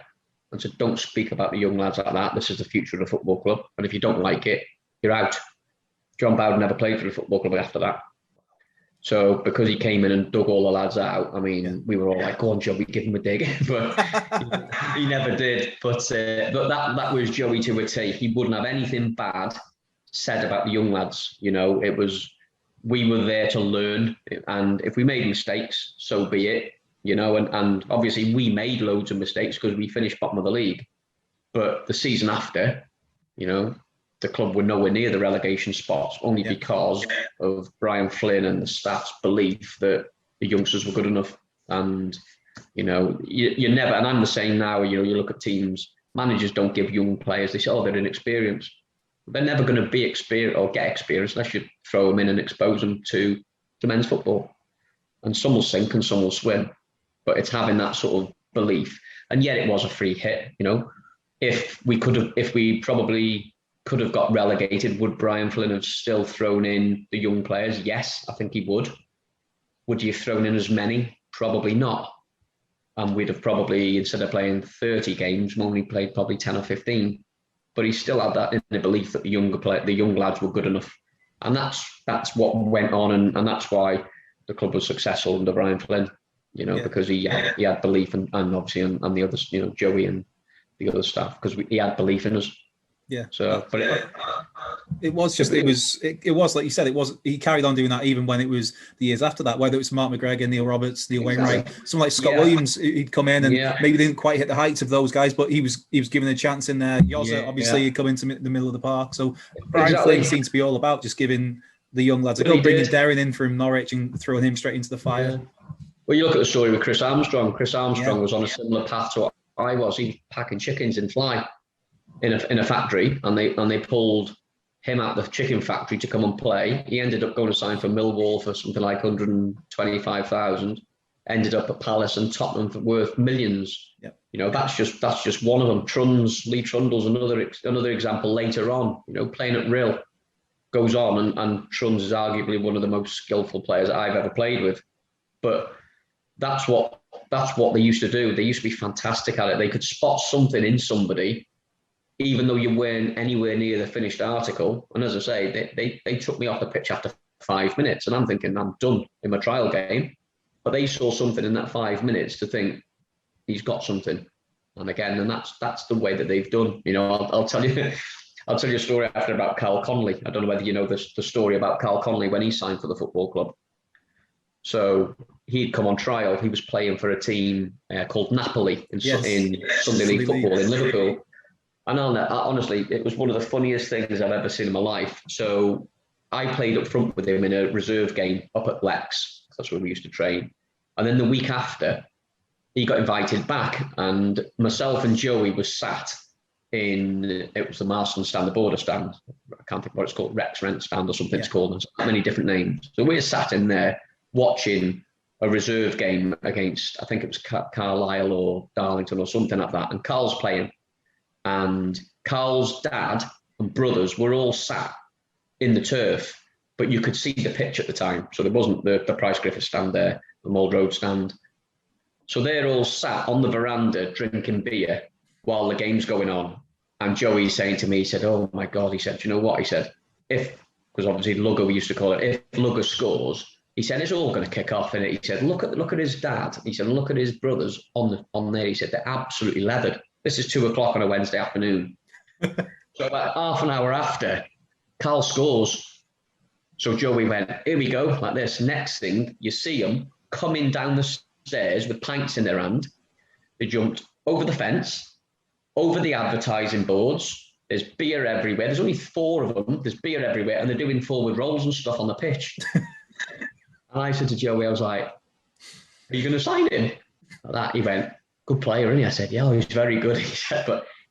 and said, don't speak about the young lads like that. This is the future of the football club. And if you don't like it, you're out. John Bowden never played for the football club after that. So because he came in and dug all the lads out, I mean, we were all like, go on, Joey, give him a dig. But he never did. But that was Joey to a T. He wouldn't have anything bad said about the young lads. It was, we were there to learn. And if we made mistakes, so be it. And obviously we made loads of mistakes because we finished bottom of the league. But the season after, the club were nowhere near the relegation spots only because of Brian Flynn and the staff's belief that the youngsters were good enough. And, you never, and I'm the same now, you look at teams, managers don't give young players, they say, oh, they're inexperienced. They're never going to be experienced or get experience unless you throw them in and expose them to men's football. And some will sink and some will swim. But it's having that sort of belief. And yet it was a free hit, If we probably could have got relegated, would Brian Flynn have still thrown in the young players? Yes, I think he would. Would he have thrown in as many? Probably not. And we'd have probably, instead of playing 30 games, only played probably 10 or 15. But he still had that in the belief that the young lads were good enough. And that's what went on, and that's why the club was successful under Brian Flynn, because he had belief, and obviously and the others, Joey and the other staff, because he had belief in us. Yeah. So, but it was like you said, he carried on doing that even when it was the years after that, whether it was Mark McGregor, Neil Roberts, Neil Wainwright, someone like Scott Williams, he'd come in and maybe didn't quite hit the heights of those guys, but he was given a chance in there. Yoza, obviously, he'd come into the middle of the park. So Brian Flynn seemed to be all about just giving the young lads a go, bringing Darren in from Norwich and throwing him straight into the fire. Yeah. Well, you look at the story with Chris Armstrong. Chris Armstrong was on a similar path to what I was. He was packing chickens in Fly in a factory, and they pulled him out of the chicken factory to come and play. He ended up going to sign for Millwall for something like 125,000. Ended up at Palace and Tottenham for worth millions. Yep. That's just one of them. Lee Trundle's another example later on. Playing at Rill, goes on, and Trunds is arguably one of the most skillful players I've ever played with. But that's what they used to do. They used to be fantastic at it. They could spot something in somebody, even though you weren't anywhere near the finished article. And as I say, they took me off the pitch after 5 minutes, and I'm thinking I'm done in my trial game. But they saw something in that 5 minutes to think he's got something. And again, and that's the way that they've done. I'll tell you a story after about Carl Connolly. I don't know whether you know the story about Carl Connolly when he signed for the football club. So he'd come on trial. He was playing for a team called Napoli in Sunday League football in Liverpool. And honestly, it was one of the funniest things I've ever seen in my life. So I played up front with him in a reserve game up at Lex. That's where we used to train. And then the week after, he got invited back, and myself and Joey was sat it was the Marston stand, the border stand. I can't think what it's called, Rex Rent stand or something it's called. There's many different names. So we were sat in there watching a reserve game against, I think it was Carlisle or Darlington or something like that. And Carl's playing. And Carl's dad and brothers were all sat in the turf, but you could see the pitch at the time. So there wasn't the Price Griffith stand there, the Mould Road stand. So they're all sat on the veranda drinking beer, while the game's going on. And Joey's saying to me, he said, "Oh my God," he said, "Do you know what?" He said, because obviously Lugger, we used to call it, if Lugger scores, he said, it's all going to kick off. And he said, look at his dad. He said, look at his brothers on there. He said, they're absolutely leathered. This is 2:00 on a Wednesday afternoon. So about half an hour after, Carl scores. So Joey went, here we go, like this. Next thing, you see them coming down the stairs with pints in their hand. They jumped over the fence, over the advertising boards. There's beer everywhere. There's only 4 of them. There's beer everywhere. And they're doing forward rolls and stuff on the pitch. And I said to Joey, I was like, are you going to sign him? Like that. He went, good player, isn't he? I said, yeah, he's very good. He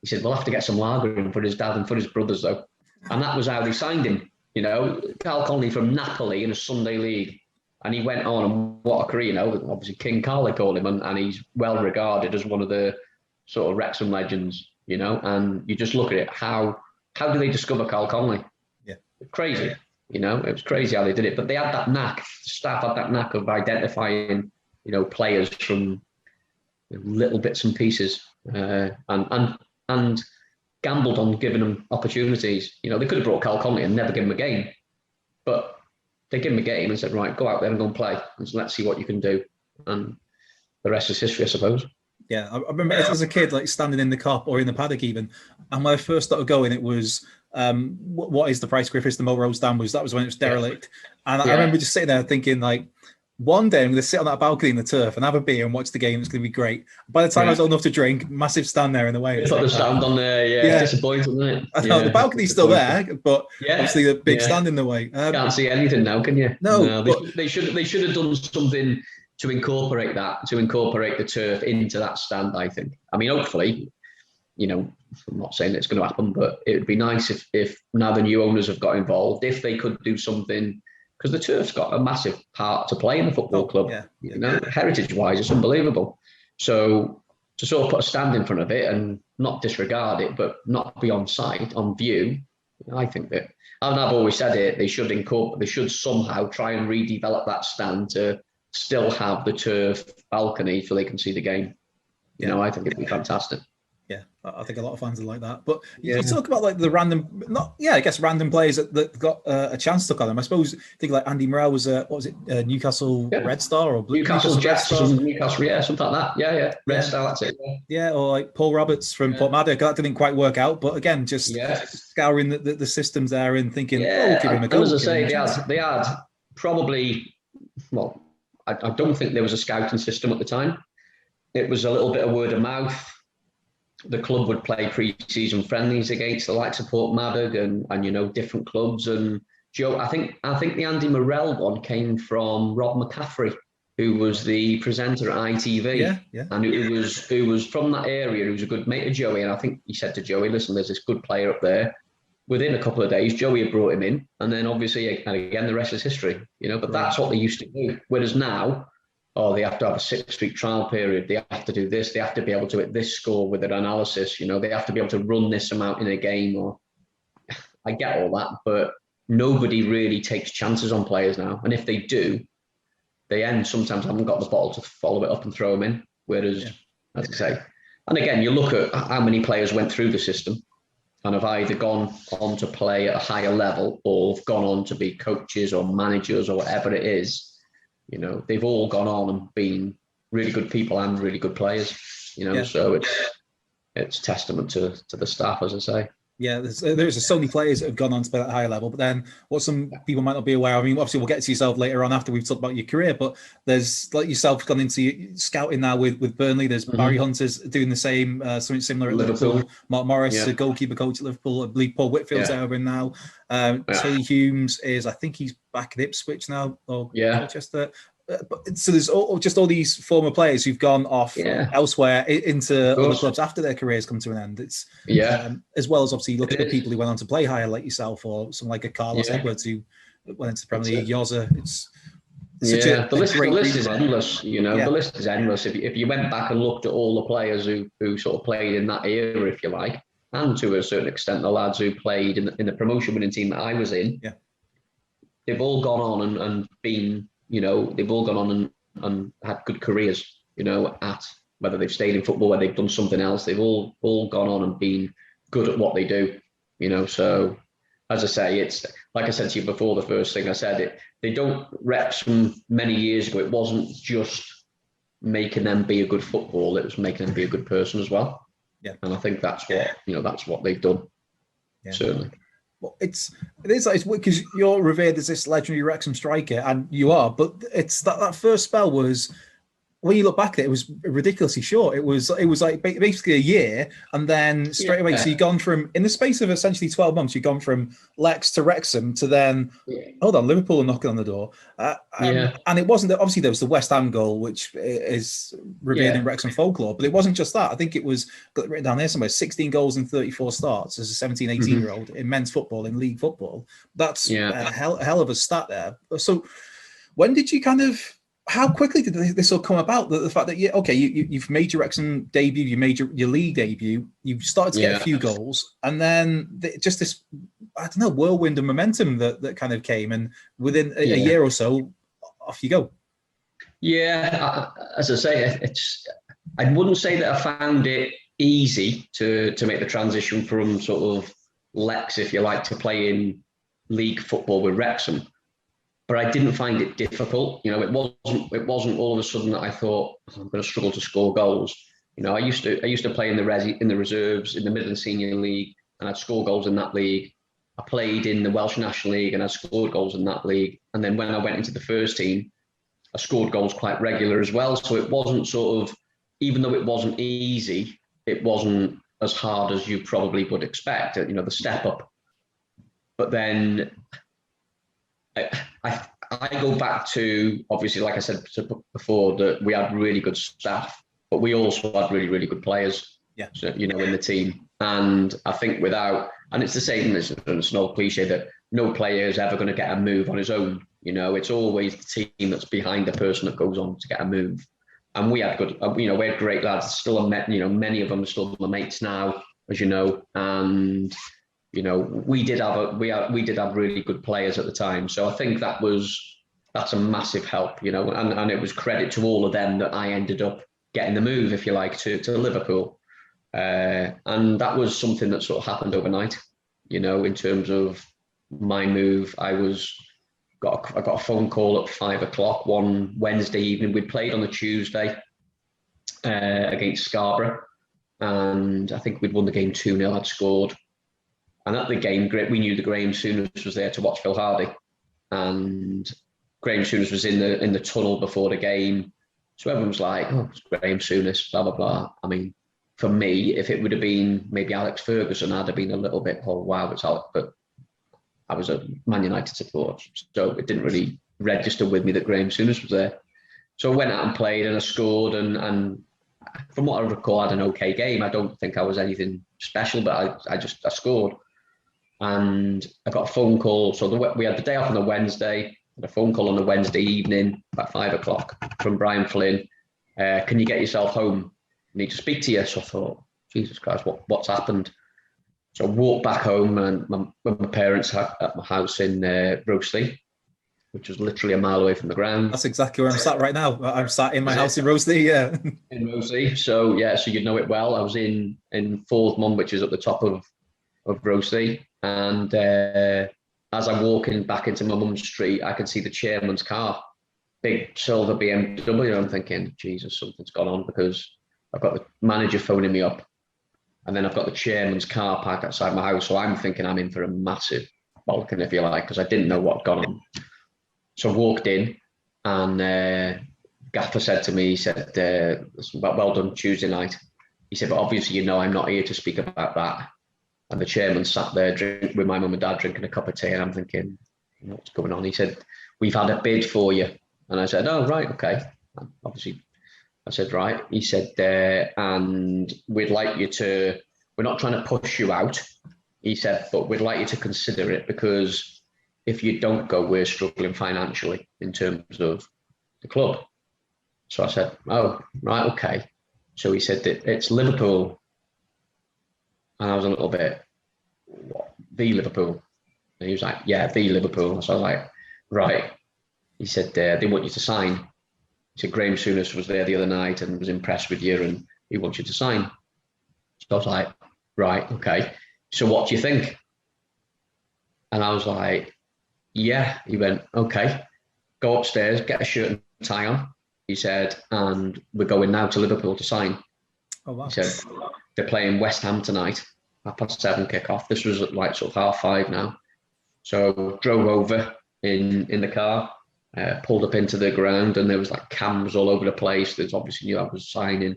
said, we'll have to get some lager in for his dad and for his brothers, though. And that was how they signed him. You know, Carl Connolly from Napoli in a Sunday league. And he went on, and what a career, you know, obviously King Carl, they call him, and he's well regarded as one of the sort of Wrexham legends, you know. And you just look at it, how do they discover Carl Connolly? Yeah. Crazy. You know, it was crazy how they did it, but they had that knack. The staff had that knack of identifying, you know, players from little bits and pieces, and gambled on giving them opportunities. You know, they could have brought Carl Connolly and never given him a game, but they gave him a game and said, right, go out there and go and play, and so let's see what you can do. And the rest is history, I suppose. Yeah, I remember as a kid, like standing in the Kop or in the paddock even, and when I first started going, it was what is the price, Griffiths? The Melrose Dam that was when it was derelict, and I remember just sitting there thinking, like, one day I'm going to sit on that balcony in the turf and have a beer and watch the game. It's going to be great. By the time I was old enough to drink, massive stand there in the way. It's like the stand on there, it's disappointing, isn't it? I know the balcony's still there, but obviously the big stand in the way. Can't see anything now, can you? No, they should have done something to incorporate the turf into that stand, I think. I mean, hopefully, you know, I'm not saying it's going to happen, but it would be nice if now the new owners have got involved, if they could do something, because the turf's got a massive part to play in the football club. You know, heritage-wise, it's unbelievable. So to sort of put a stand in front of it and not disregard it, but not be on sight, on view, I think that, and I've always said it, they should somehow try and redevelop that stand to still have the turf balcony so they can see the game. You know, I think it'd be fantastic. Yeah, I think a lot of fans are like that. But you talk about like the random, random players that got a chance to look at them. I suppose think like Andy Morrell was Newcastle Red Star or Newcastle Jets, Newcastle, something like that. Red Star, that's it. Yeah, or like Paul Roberts from Portmaddock. That didn't quite work out, but again, just scouring the systems there and thinking, we'll give him a go. As I say, they had probably, well, I don't think there was a scouting system at the time. It was a little bit of word of mouth. The club would play pre-season friendlies against the likes of Portmaddock and you know, different clubs. And Joe, I think the Andy Morrell one came from Rob McCaffrey, who was the presenter at ITV. And who was from that area, who was a good mate of Joey. And I think he said to Joey, listen, there's this good player up there. Within a couple of days, Joey had brought him in. And then obviously, and again, the rest is history, you know, but that's what they used to do. Whereas now, they have to have a 6-week trial period. They have to do this. They have to be able to hit this score with their analysis. You know, they have to be able to run this amount in a game. Or I get all that, but nobody really takes chances on players now. And if they do, they sometimes haven't got the bottle to follow it up and throw them in. Whereas, as I say, and again, you look at how many players went through the system and have either gone on to play at a higher level or have gone on to be coaches or managers or whatever it is. You know, they've all gone on and been really good people and really good players, you know, so it's testament to the staff, as I say. Yeah, there's so many players that have gone on to play at a higher level, but then what some people might not be aware of, I mean, obviously we'll get to yourself later on after we've talked about your career, but there's like yourself gone into scouting now with Burnley. There's Barry Hunter's doing the same, something similar at Liverpool. Mark Morris, the goalkeeper coach at Liverpool. I believe Paul Whitfield's over now. Tilly Humes is, I think he's back at Ipswich now, or Manchester. But so there's all these former players who've gone off elsewhere into other clubs after their careers come to an end. It's as well as obviously look at the people who went on to play higher, like yourself, or someone like a Carlos Edwards who went into the Premier League. Yoza, it's the list is endless. You know, the list is endless. If you went back and looked at all the players who sort of played in that era, if you like, and to a certain extent the lads who played in the promotion winning team that I was in, they've all gone on and been. You know, they've all gone on and had good careers, you know, at whether they've stayed in football, whether they've done something else, they've all gone on and been good at what they do, you know. So as I say, it's like I said to you before, the first thing I said, they don't Wrexham many years ago, it wasn't just making them be a good football, it was making them be a good person as well. Yeah. And I think that's what, you know, that's what they've done. Yeah. Certainly. Well, it is like, because you're revered as this legendary Wrexham striker, and you are, but it's that first spell was, when you look back at it, it was ridiculously short. It was like basically a year, and then straight away. So you've gone from, in the space of essentially 12 months, you've gone from Lex to Wrexham to then, hold on, Liverpool are knocking on the door. And it wasn't, obviously there was the West Ham goal, which is revered in Wrexham folklore, but it wasn't just that. I think it was, got written down there somewhere, 16 goals in 34 starts as a 17, 18-year-old in men's football, in league football. That's a hell of a stat there. So when did you how quickly did this all come about? The fact that you've made your Wrexham debut, you made your league debut, you've started to get a few goals, and then just this, I don't know, whirlwind of momentum that kind of came, and within a year or so, off you go. Yeah, as I say, I wouldn't say that I found it easy to make the transition from sort of Lex, if you like, to play in league football with Wrexham. But I didn't find it difficult. You know, it wasn't all of a sudden that I thought, I'm going to struggle to score goals. You know, I used to play in the reserves in the Midland Senior League, and I'd score goals in that league. I played in the Welsh National League, and I scored goals in that league. And then when I went into the first team, I scored goals quite regular as well. So it wasn't sort of, even though it wasn't easy, it wasn't as hard as you probably would expect. You know, the step up. But then I go back to, obviously, like I said before, that we had really good staff, but we also had really, really good players, you know, in the team. And I think and it's the same, it's an old cliche that no player is ever going to get a move on his own. You know, it's always the team that's behind the person that goes on to get a move. And we had good, you know, we had great lads, still, you know, many of them are still my mates now, as you know, and you know, we did have really good players at the time. So I think that's a massive help, you know, and it was credit to all of them that I ended up getting the move, if you like, to Liverpool. And that was something that sort of happened overnight, you know, in terms of my move. I got a phone call at 5:00 one Wednesday evening. We played on the Tuesday against Scarborough, and I think we'd won the game 2-0. I'd scored. And at the game, we knew that Graham Souness was there to watch Phil Hardy, and Graham Souness was in the tunnel before the game. So everyone was like, "Oh, it's Graham Souness, blah blah blah." I mean, for me, if it would have been maybe Alex Ferguson, I'd have been a little bit, "Oh wow, it's Alex." But I was a Man United supporter, so it didn't really register with me that Graham Souness was there. So I went out and played, and I scored, and from what I recall, I had an okay game. I don't think I was anything special, but I scored. And I got a phone call. So we had the day off on the Wednesday, and a phone call on the Wednesday evening, about 5:00, from Brian Flynn. Can you get yourself home? I need to speak to you. So I thought, Jesus Christ, what's happened? So I walked back home, and my parents at my house in Roseley, which was literally a mile away from the ground. That's exactly where I'm sat right now. I'm sat in my house in Roseley, in Roseley. So you'd know it well. I was in Fordham, which is at the top of Roseley. And as I'm walking back into my mum's street, I can see the chairman's car, big silver BMW. I'm thinking, Jesus, something's gone on, because I've got the manager phoning me up, and then I've got the chairman's car parked outside my house. So I'm thinking I'm in for a massive balkan, if you like, because I didn't know what had gone on. So I walked in, and Gaffer said to me, he said, "Well done Tuesday night." He said, "But obviously, you know, I'm not here to speak about that." And the chairman sat there with my mum and dad drinking a cup of tea, and I'm thinking, what's going on? He said, "We've had a bid for you." And I said, "Oh, right, okay." And obviously, I said, "Right." He said, "And we'd like you to, we're not trying to push you out." He said, "But we'd like you to consider it, because if you don't go, we're struggling financially in terms of the club." So I said, "Oh, right, okay." So he said that it's Liverpool. And I was a little bit, "What, the Liverpool?" And he was like, "Yeah, the Liverpool." So I was like, "Right." He said, "They want you to sign." He said, Graham Souness was there the other night and was impressed with you and he wants you to sign. So I was like, right, okay. So what do you think? And I was like, yeah. He went, okay, go upstairs, get a shirt and tie on. He said, and we're going now to Liverpool to sign. Oh, wow. He said, they're playing West Ham tonight, 7:30 kick-off. This was at like sort of 5:30 now. So drove over in the car, pulled up into the ground, and there was like cams all over the place. There's obviously knew I was signing,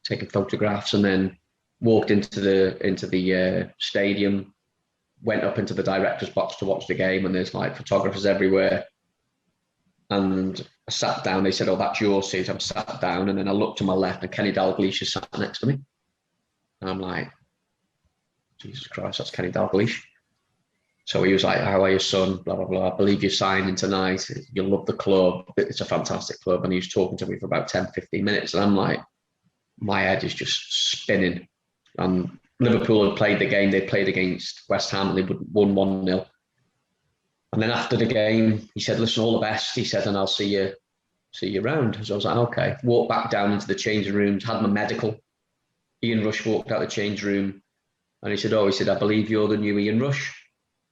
taking photographs, and then walked into the stadium, went up into the director's box to watch the game, and there's like photographers everywhere. And I sat down. They said, "Oh, that's your seat." I sat down, and then I looked to my left, and Kenny Dalglish sat next to me. And I'm like, Jesus Christ, that's Kenny Dalglish. So he was like, "How are you, son? Blah, blah, blah. I believe you're signing tonight. You'll love the club. It's a fantastic club." And he was talking to me for about 10, 15 minutes. And I'm like, my head is just spinning. And Liverpool had played the game. They played against West Ham and they won 1-0. And then after the game, he said, "Listen, all the best." He said, "And I'll see you around." So I was like, okay. Walked back down into the changing rooms, had my medical. Ian Rush walked out the change room and he said, "I believe you're the new Ian Rush."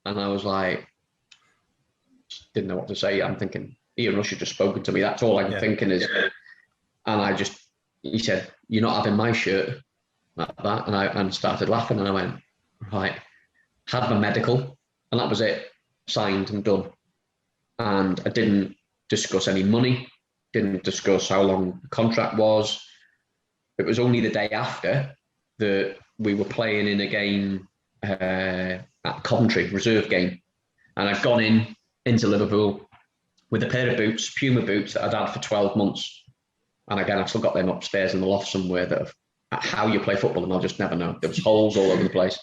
And I was like, didn't know what to say. I'm thinking, Ian Rush had just spoken to me. That's all I'm thinking is, and he said, "You're not having my shirt," like that. And I started laughing and I went, right, had my medical and that was it, signed and done. And I didn't discuss any money, didn't discuss how long the contract was. It was only the day after that we were playing in a game at Coventry, reserve game. And I'd gone into Liverpool with a pair of boots, Puma boots that I'd had for 12 months. And again, I've still got them upstairs in the loft somewhere that how you play football and I'll just never know. There was holes all over the place.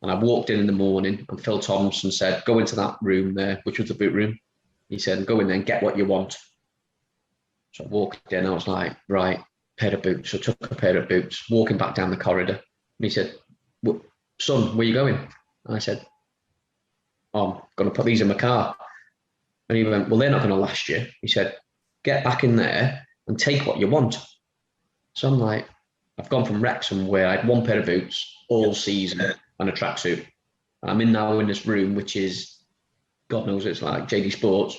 And I walked in the morning and Phil Thompson said, "Go into that room there," which was the boot room. He said, "Go in there and get what you want." So I walked in, I was like, right, pair of boots. So I took a pair of boots, walking back down the corridor. And he said, "Son, where are you going?" And I said, "Oh, I'm going to put these in my car." And he went, "Well, they're not going to last you." He said, "Get back in there and take what you want." So I'm like, I've gone from Wrexham where I had one pair of boots all season and a tracksuit. I'm now in this room, which is, God knows, it's like JD Sports.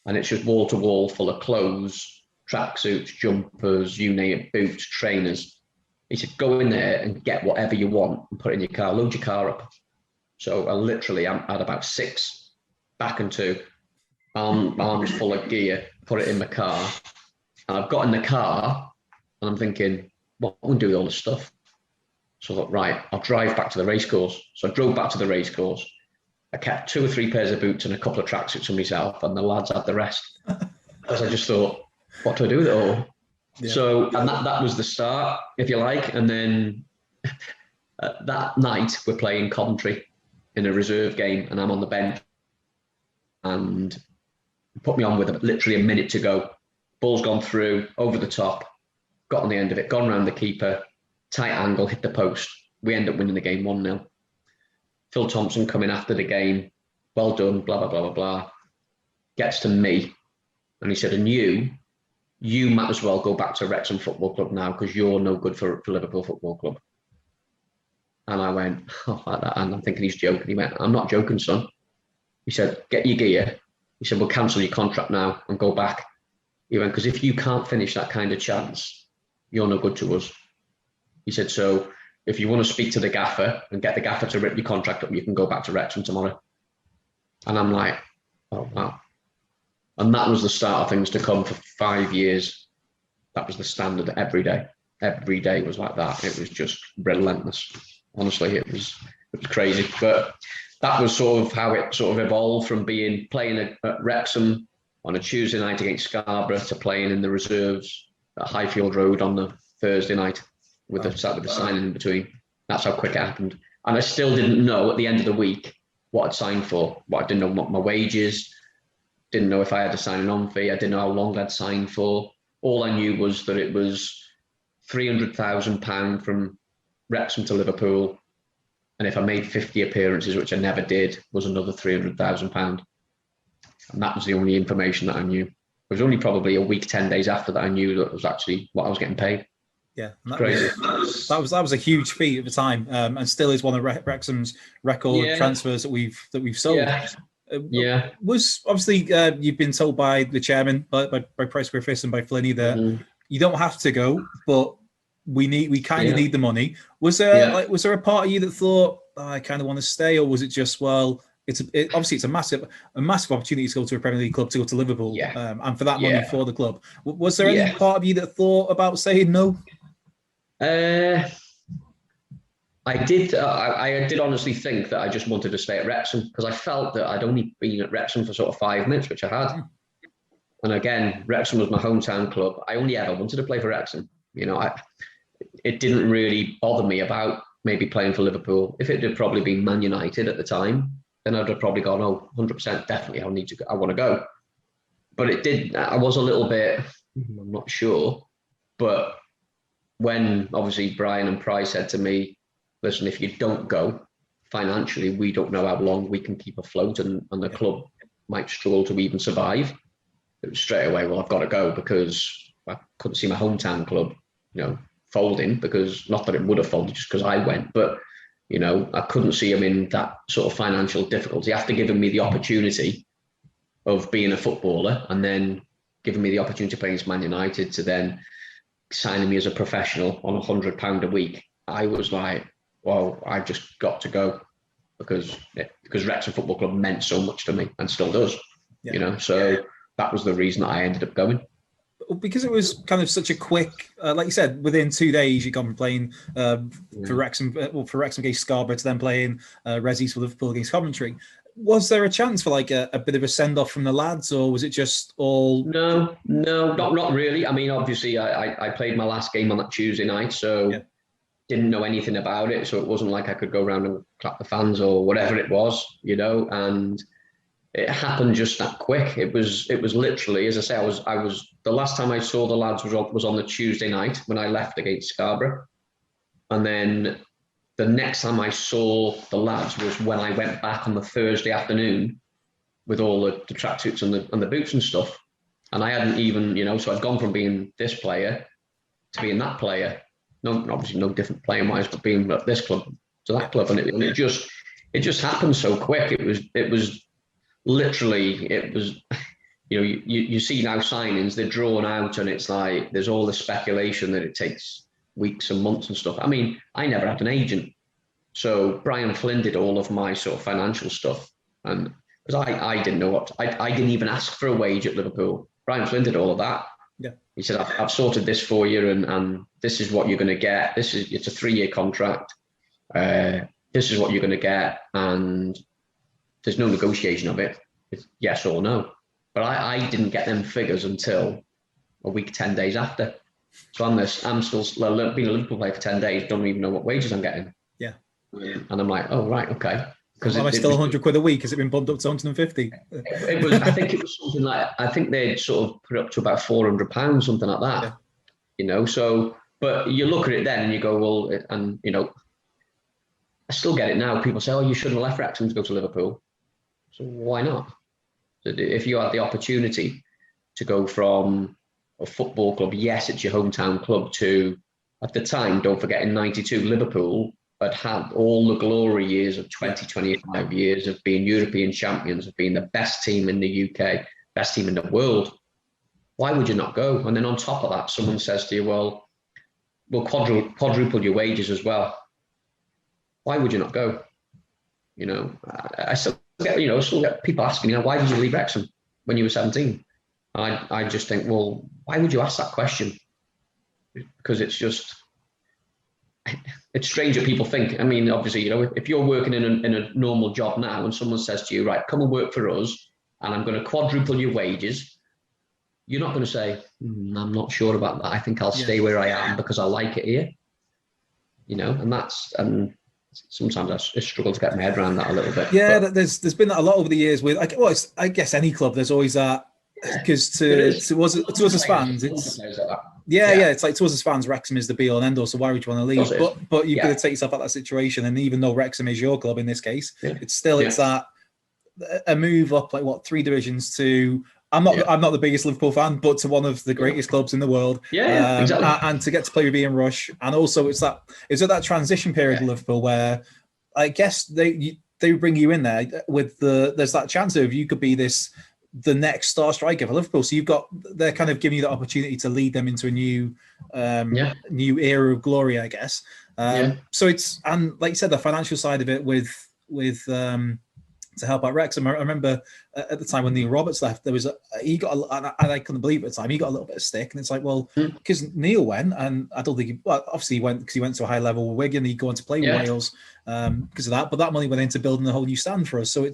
And it's just wall to wall full of clothes, tracksuits, jumpers, you name it, boots, trainers. He said, "Go in there and get whatever you want and put it in your car, load your car up." So I literally had about 6 back and 2 arms full of gear, put it in my car. And I've got in the car and I'm thinking, what am I going to do with all this stuff? So I thought, right, I'll drive back to the racecourse. So I drove back to the racecourse. I kept 2 or 3 pairs of boots and a couple of tracksuits for myself, and the lads had the rest. Because I just thought, what do I do with it all? Yeah. So, and that was the start, if you like. And then that night, we're playing Coventry in a reserve game, and I'm on the bench. And put me on with literally a minute to go. Ball's gone through, over the top, got on the end of it, gone round the keeper, tight angle, hit the post. We end up winning the game 1-0. Phil Thompson coming after the game, "Well done, blah, blah, blah, blah, blah." Gets to me and he said, "And you might as well go back to Wrexham Football Club now because you're no good for Liverpool Football Club." And I went, "Oh, like that." And I'm thinking he's joking. He went, "I'm not joking, son." He said, "Get your gear." He said, "We'll cancel your contract now and go back." He went, "Because if you can't finish that kind of chance, you're no good to us." He said, "So if you want to speak to the gaffer and get the gaffer to rip your contract up, you can go back to Wrexham tomorrow." And I'm like, oh, wow. And that was the start of things to come for 5 years. That was the standard every day. Every day was like that. It was just relentless. Honestly, it was crazy. But that was sort of how it sort of evolved from playing at Wrexham on a Tuesday night against Scarborough to playing in the reserves at Highfield Road on the Thursday night with the signing in between. That's how quick it happened. And I still didn't know at the end of the week what I'd signed for. I didn't know what my wages, didn't know if I had to sign an on fee. I didn't know how long I'd signed for. All I knew was that it was £300,000 from Wrexham to Liverpool. And if I made 50 appearances, which I never did, was another £300,000. And that was the only information that I knew. It was only probably a week, 10 days after that I knew that it was actually what I was getting paid. Yeah, Crazy. That was a huge feat at the time, and still is one of Wrexham's record transfers that we've sold. Yeah. Was obviously you've been told by the chairman, by Price Griffiths and by Flinney that you don't have to go, but we kind of need the money. Was there was there a part of you that thought, oh, I kind of want to stay, or was it just, well, obviously it's a massive opportunity to go to a Premier League club, to go to Liverpool, and for that money for the club. Was there any part of you that thought about saying no? I did. I did honestly think that I just wanted to stay at Wrexham, because I felt that I'd only been at Wrexham for sort of 5 minutes, which I had. And again, Wrexham was my hometown club. I only ever wanted to play for Wrexham. You know, it didn't really bother me about maybe playing for Liverpool. If it had probably been Man United at the time, then I'd have probably gone, oh, 100% definitely I want to go. But it did. I was a little bit, I'm not sure, but when obviously Brian and Price said to me, listen, if you don't go, financially, we don't know how long we can keep afloat, and the club might struggle to even survive. It was straight away, well, I've got to go, because I couldn't see my hometown club, folding, because not that it would have folded just because I went, but, I couldn't see him in that sort of financial difficulty after giving me the opportunity of being a footballer, and then giving me the opportunity to play against Man United, to then signing me as a professional on £100 a week. I was like, well, I've just got to go, because Wrexham Football Club meant so much to me, and still does. So that was the reason that I ended up going. Because it was kind of such a quick, like you said, within 2 days you'd gone from playing for Wrexham against Scarborough to then playing Resi's for Liverpool against Coventry. Was there a chance for like a bit of a send off from the lads, or was it just all? No, not really. I mean, obviously, I played my last game on that Tuesday night, so didn't know anything about it. So it wasn't like I could go around and clap the fans or whatever it was, and it happened just that quick. It was literally, as I say, I was the last time I saw the lads was on the Tuesday night when I left against Scarborough, and then the next time I saw the lads was when I went back on the Thursday afternoon with all the tracksuits and the boots and stuff. And I hadn't even, so I'd gone from being this player to being that player. No, obviously no different playing wise, but being at this club to that club, and it just happened so quick. It was literally, you see now signings, they're drawn out, and it's like there's all this speculation that it takes weeks and months and stuff. I mean, I never had an agent, so Brian Flynn did all of my sort of financial stuff, and because I didn't know I didn't even ask for a wage at Liverpool. Brian Flynn did all of that. Yeah, he said, I've sorted this for you, and this is what you're going to get. It's a 3-year contract. This is what you're going to get, and there's no negotiation of it. It's yes or no. But I didn't get them figures until a week, 10 days after. So I'm still being a Liverpool player for 10 days, don't even know what wages I'm getting. Yeah. And I'm like, oh, right, okay. Because am I still 100 quid a week? Has it been bumped up to 150? It was. I think it was something like, I think they'd sort of put up to about £400, something like that. Yeah. So, but you look at it then and you go, well, and I still get it now. People say, oh, you shouldn't have left Wrexham to go to Liverpool. So why not? So if you had the opportunity to go from a football club, yes, it's your hometown club, to, at the time, don't forget, in '92, Liverpool had all the glory years of 25 years of being European champions, of being the best team in the UK, best team in the world. Why would you not go? And then on top of that, someone says to you, well, we'll quadruple your wages as well. Why would you not go? I still get people asking me, why did you leave Wrexham when you were 17? I just think, well, why would you ask that question? Because it's strange that people think. I mean, obviously, if you're working in a normal job now and someone says to you, right, come and work for us and I'm going to quadruple your wages, you're not going to say, I'm not sure about that. I think I'll stay where I am because I like it here. And sometimes I struggle to get my head around that a little bit. Yeah, but there's been that a lot over the years with, I guess any club, there's always that, because to us as fans, it's it's like, to us as fans, Wrexham is the be all and end all. So why would you want to leave? But you've got to take yourself out of that situation. And even though Wrexham is your club in this case, it's still it's that a move up like 3 divisions to I'm not the biggest Liverpool fan, but to one of the greatest clubs in the world. Yeah, exactly. And to get to play with Ian Rush, and also it's at that transition period of Liverpool where I guess they bring you in there with there's that chance of you could be the next star striker for Liverpool. So they're kind of giving you the opportunity to lead them into a new era of glory, I guess. So it's, and like you said, the financial side of it with to help out Wrexham. I remember at the time when Neil Roberts left, and I couldn't believe it at the time, he got a little bit of stick, and it's like, well, because Neil went, and I don't think obviously he went because he went to a high level with Wigan, he'd go on to play with Wales because of that, but that money went into building a whole new stand for us. So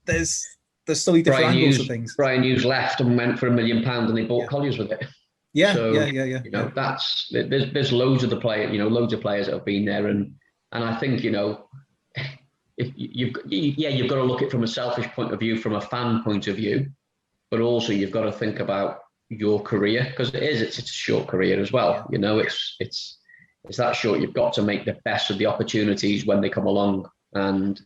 there's so many different angles of things. Brian Hughes left and went for £1 million, and they bought Colliers with it. Yeah. There's loads of loads of players that have been there, and I think you've got to look at it from a selfish point of view, from a fan point of view, but also you've got to think about your career, because it's a short career as well. It's that short. You've got to make the best of the opportunities when they come along, and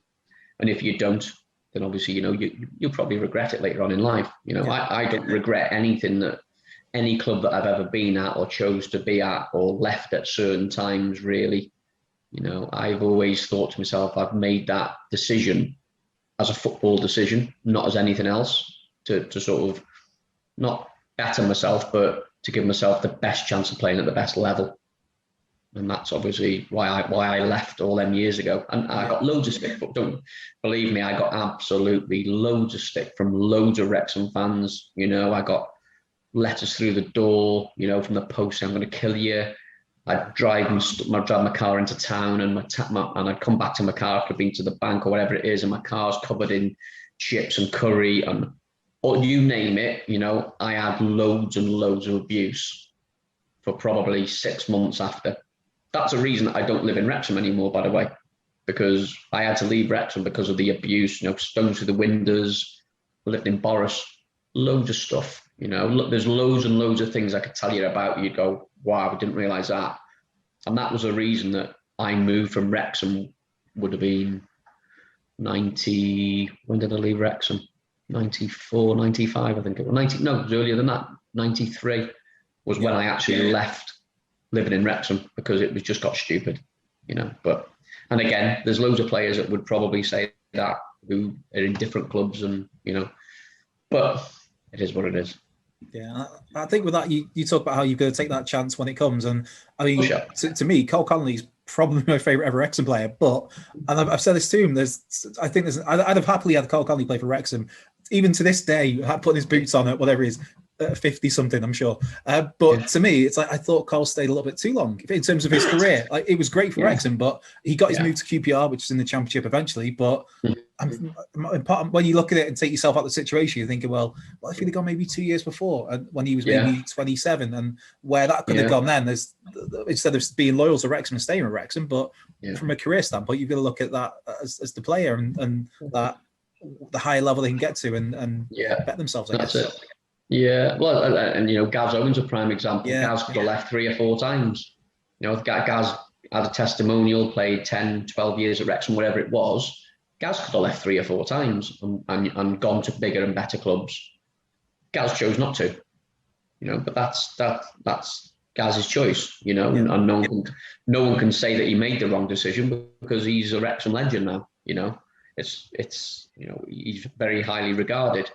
if you don't, then obviously you'll probably regret it later on in life. I don't regret anything that any club that I've ever been at or chose to be at or left at certain times, really. I've always thought to myself, I've made that decision as a football decision, not as anything else, to sort of not better myself, but to give myself the best chance of playing at the best level. And that's obviously why I left all them years ago. And I got loads of stick, but don't believe me, I got absolutely loads of stick from loads of Wrexham fans. I got letters through the door, from the post saying, I'm going to kill you. I'd drive my car into town, and I'd come back to my car after being to the bank or whatever it is, and my car's covered in chips and curry and you name it. I had loads and loads of abuse for probably 6 months after. That's a reason that I don't live in Wrexham anymore, by the way, because I had to leave Wrexham because of the abuse. Stones through the windows, lived in Boris, loads of stuff. There's loads and loads of things I could tell you about. You'd go, wow, I didn't realise that. And that was a reason that I moved from Wrexham. Would have been 90, when did I leave Wrexham? 94, 95, I think it was. It was earlier than that. 93 was when I actually left living in Wrexham, because it was just got stupid, But, and again, there's loads of players that would probably say that who are in different clubs, and, but it is what it is. Yeah, I think with that, you talk about how you've got to take that chance when it comes. And I mean, to me, Cole Connolly's probably my favourite ever Wrexham player. But, and I've said this to him, I'd have happily had Cole Connolly play for Wrexham. Even to this day, putting his boots on at whatever it is, 50 something, I'm sure. To me, it's like I thought Cole stayed a little bit too long in terms of his career. Like, it was great for Wrexham, but he got his move to QPR, which is in the Championship eventually. But when you look at it and take yourself out of the situation, you're thinking, well, what if he'd have gone maybe 2 years before, and when he was maybe 27, and where that could have gone then? There's, instead of being loyal to Wrexham and staying with Wrexham, but from a career standpoint, you've got to look at that as the player and that the higher level they can get to and bet themselves. I guess. It. Yeah, well, and Gaz Owen's a prime example. Gaz could have left 3 or 4 times. Gaz had a testimonial, played 10, 12 years at Wrexham, whatever it was. Gaz could have left 3 or 4 times and gone to bigger and better clubs. Gaz chose not to, but that's Gaz's choice, and no one can say that he made the wrong decision, because he's a Wrexham legend now. It's he's very highly regarded.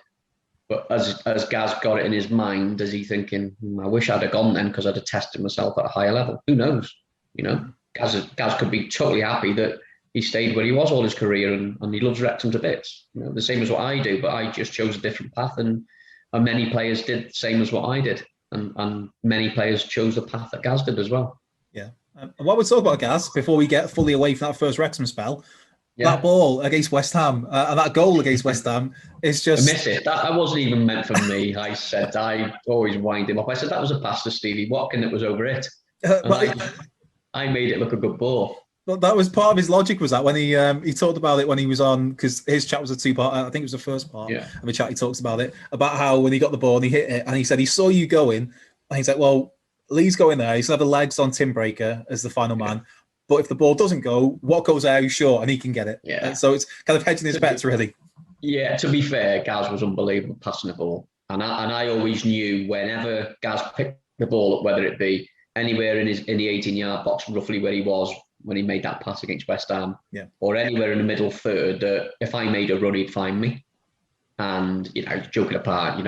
But as Gaz got it in his mind, is he thinking, I wish I'd have gone then, because I'd have tested myself at a higher level? Who knows? Gaz could be totally happy that he stayed where he was all his career, and he loves Wrexham to bits. The same as what I do, but I just chose a different path, and many players did the same as what I did, and many players chose the path that Gaz did as well. Yeah. And what we talk about Gaz before we get fully away from that first Wrexham spell. That ball against West Ham and that goal against West Ham is just... I miss it. That wasn't even meant for me. I always wind him up. I said that was a pass to Stevie Watkin that was over it. I made it look a good ball. But that was part of his logic, was that when he talked about it when he was on, because his chat was a 2-part, I think it was the first part of the chat, he talks about it, about how when he got the ball and he hit it, and he said he saw you going, and he's like, well, Lee's going there, he's going to have the legs on Tim Breaker as the final man. But if the ball doesn't go, what goes out short, and he can get it. Yeah. So it's kind of hedging his bets, really. Yeah, to be fair, Gaz was unbelievable passing the ball. And I always knew whenever Gaz picked the ball up, whether it be anywhere in the 18-yard box, roughly where he was when he made that pass against West Ham, or anywhere in the middle third, if I made a run, he'd find me. And, joking apart,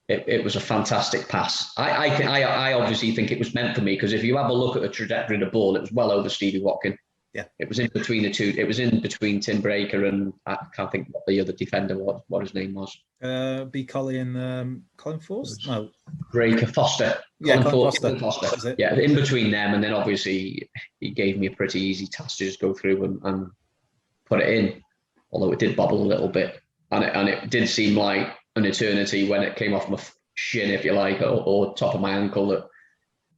it was a fantastic pass. I obviously think it was meant for me, because if you have a look at the trajectory of the ball, it was well over Stevie Watkin. Yeah, it was in between the two. It was in between Tim Breaker and I can't think what the other defender was. What his name was? Colin Forster. No, Breaker Foster. Yeah, Colin Foster. Yeah, in between them, and then obviously he gave me a pretty easy task to just go through and put it in. Although it did bobble a little bit, and it did seem like an eternity when it came off my shin, if you like, or top of my ankle. That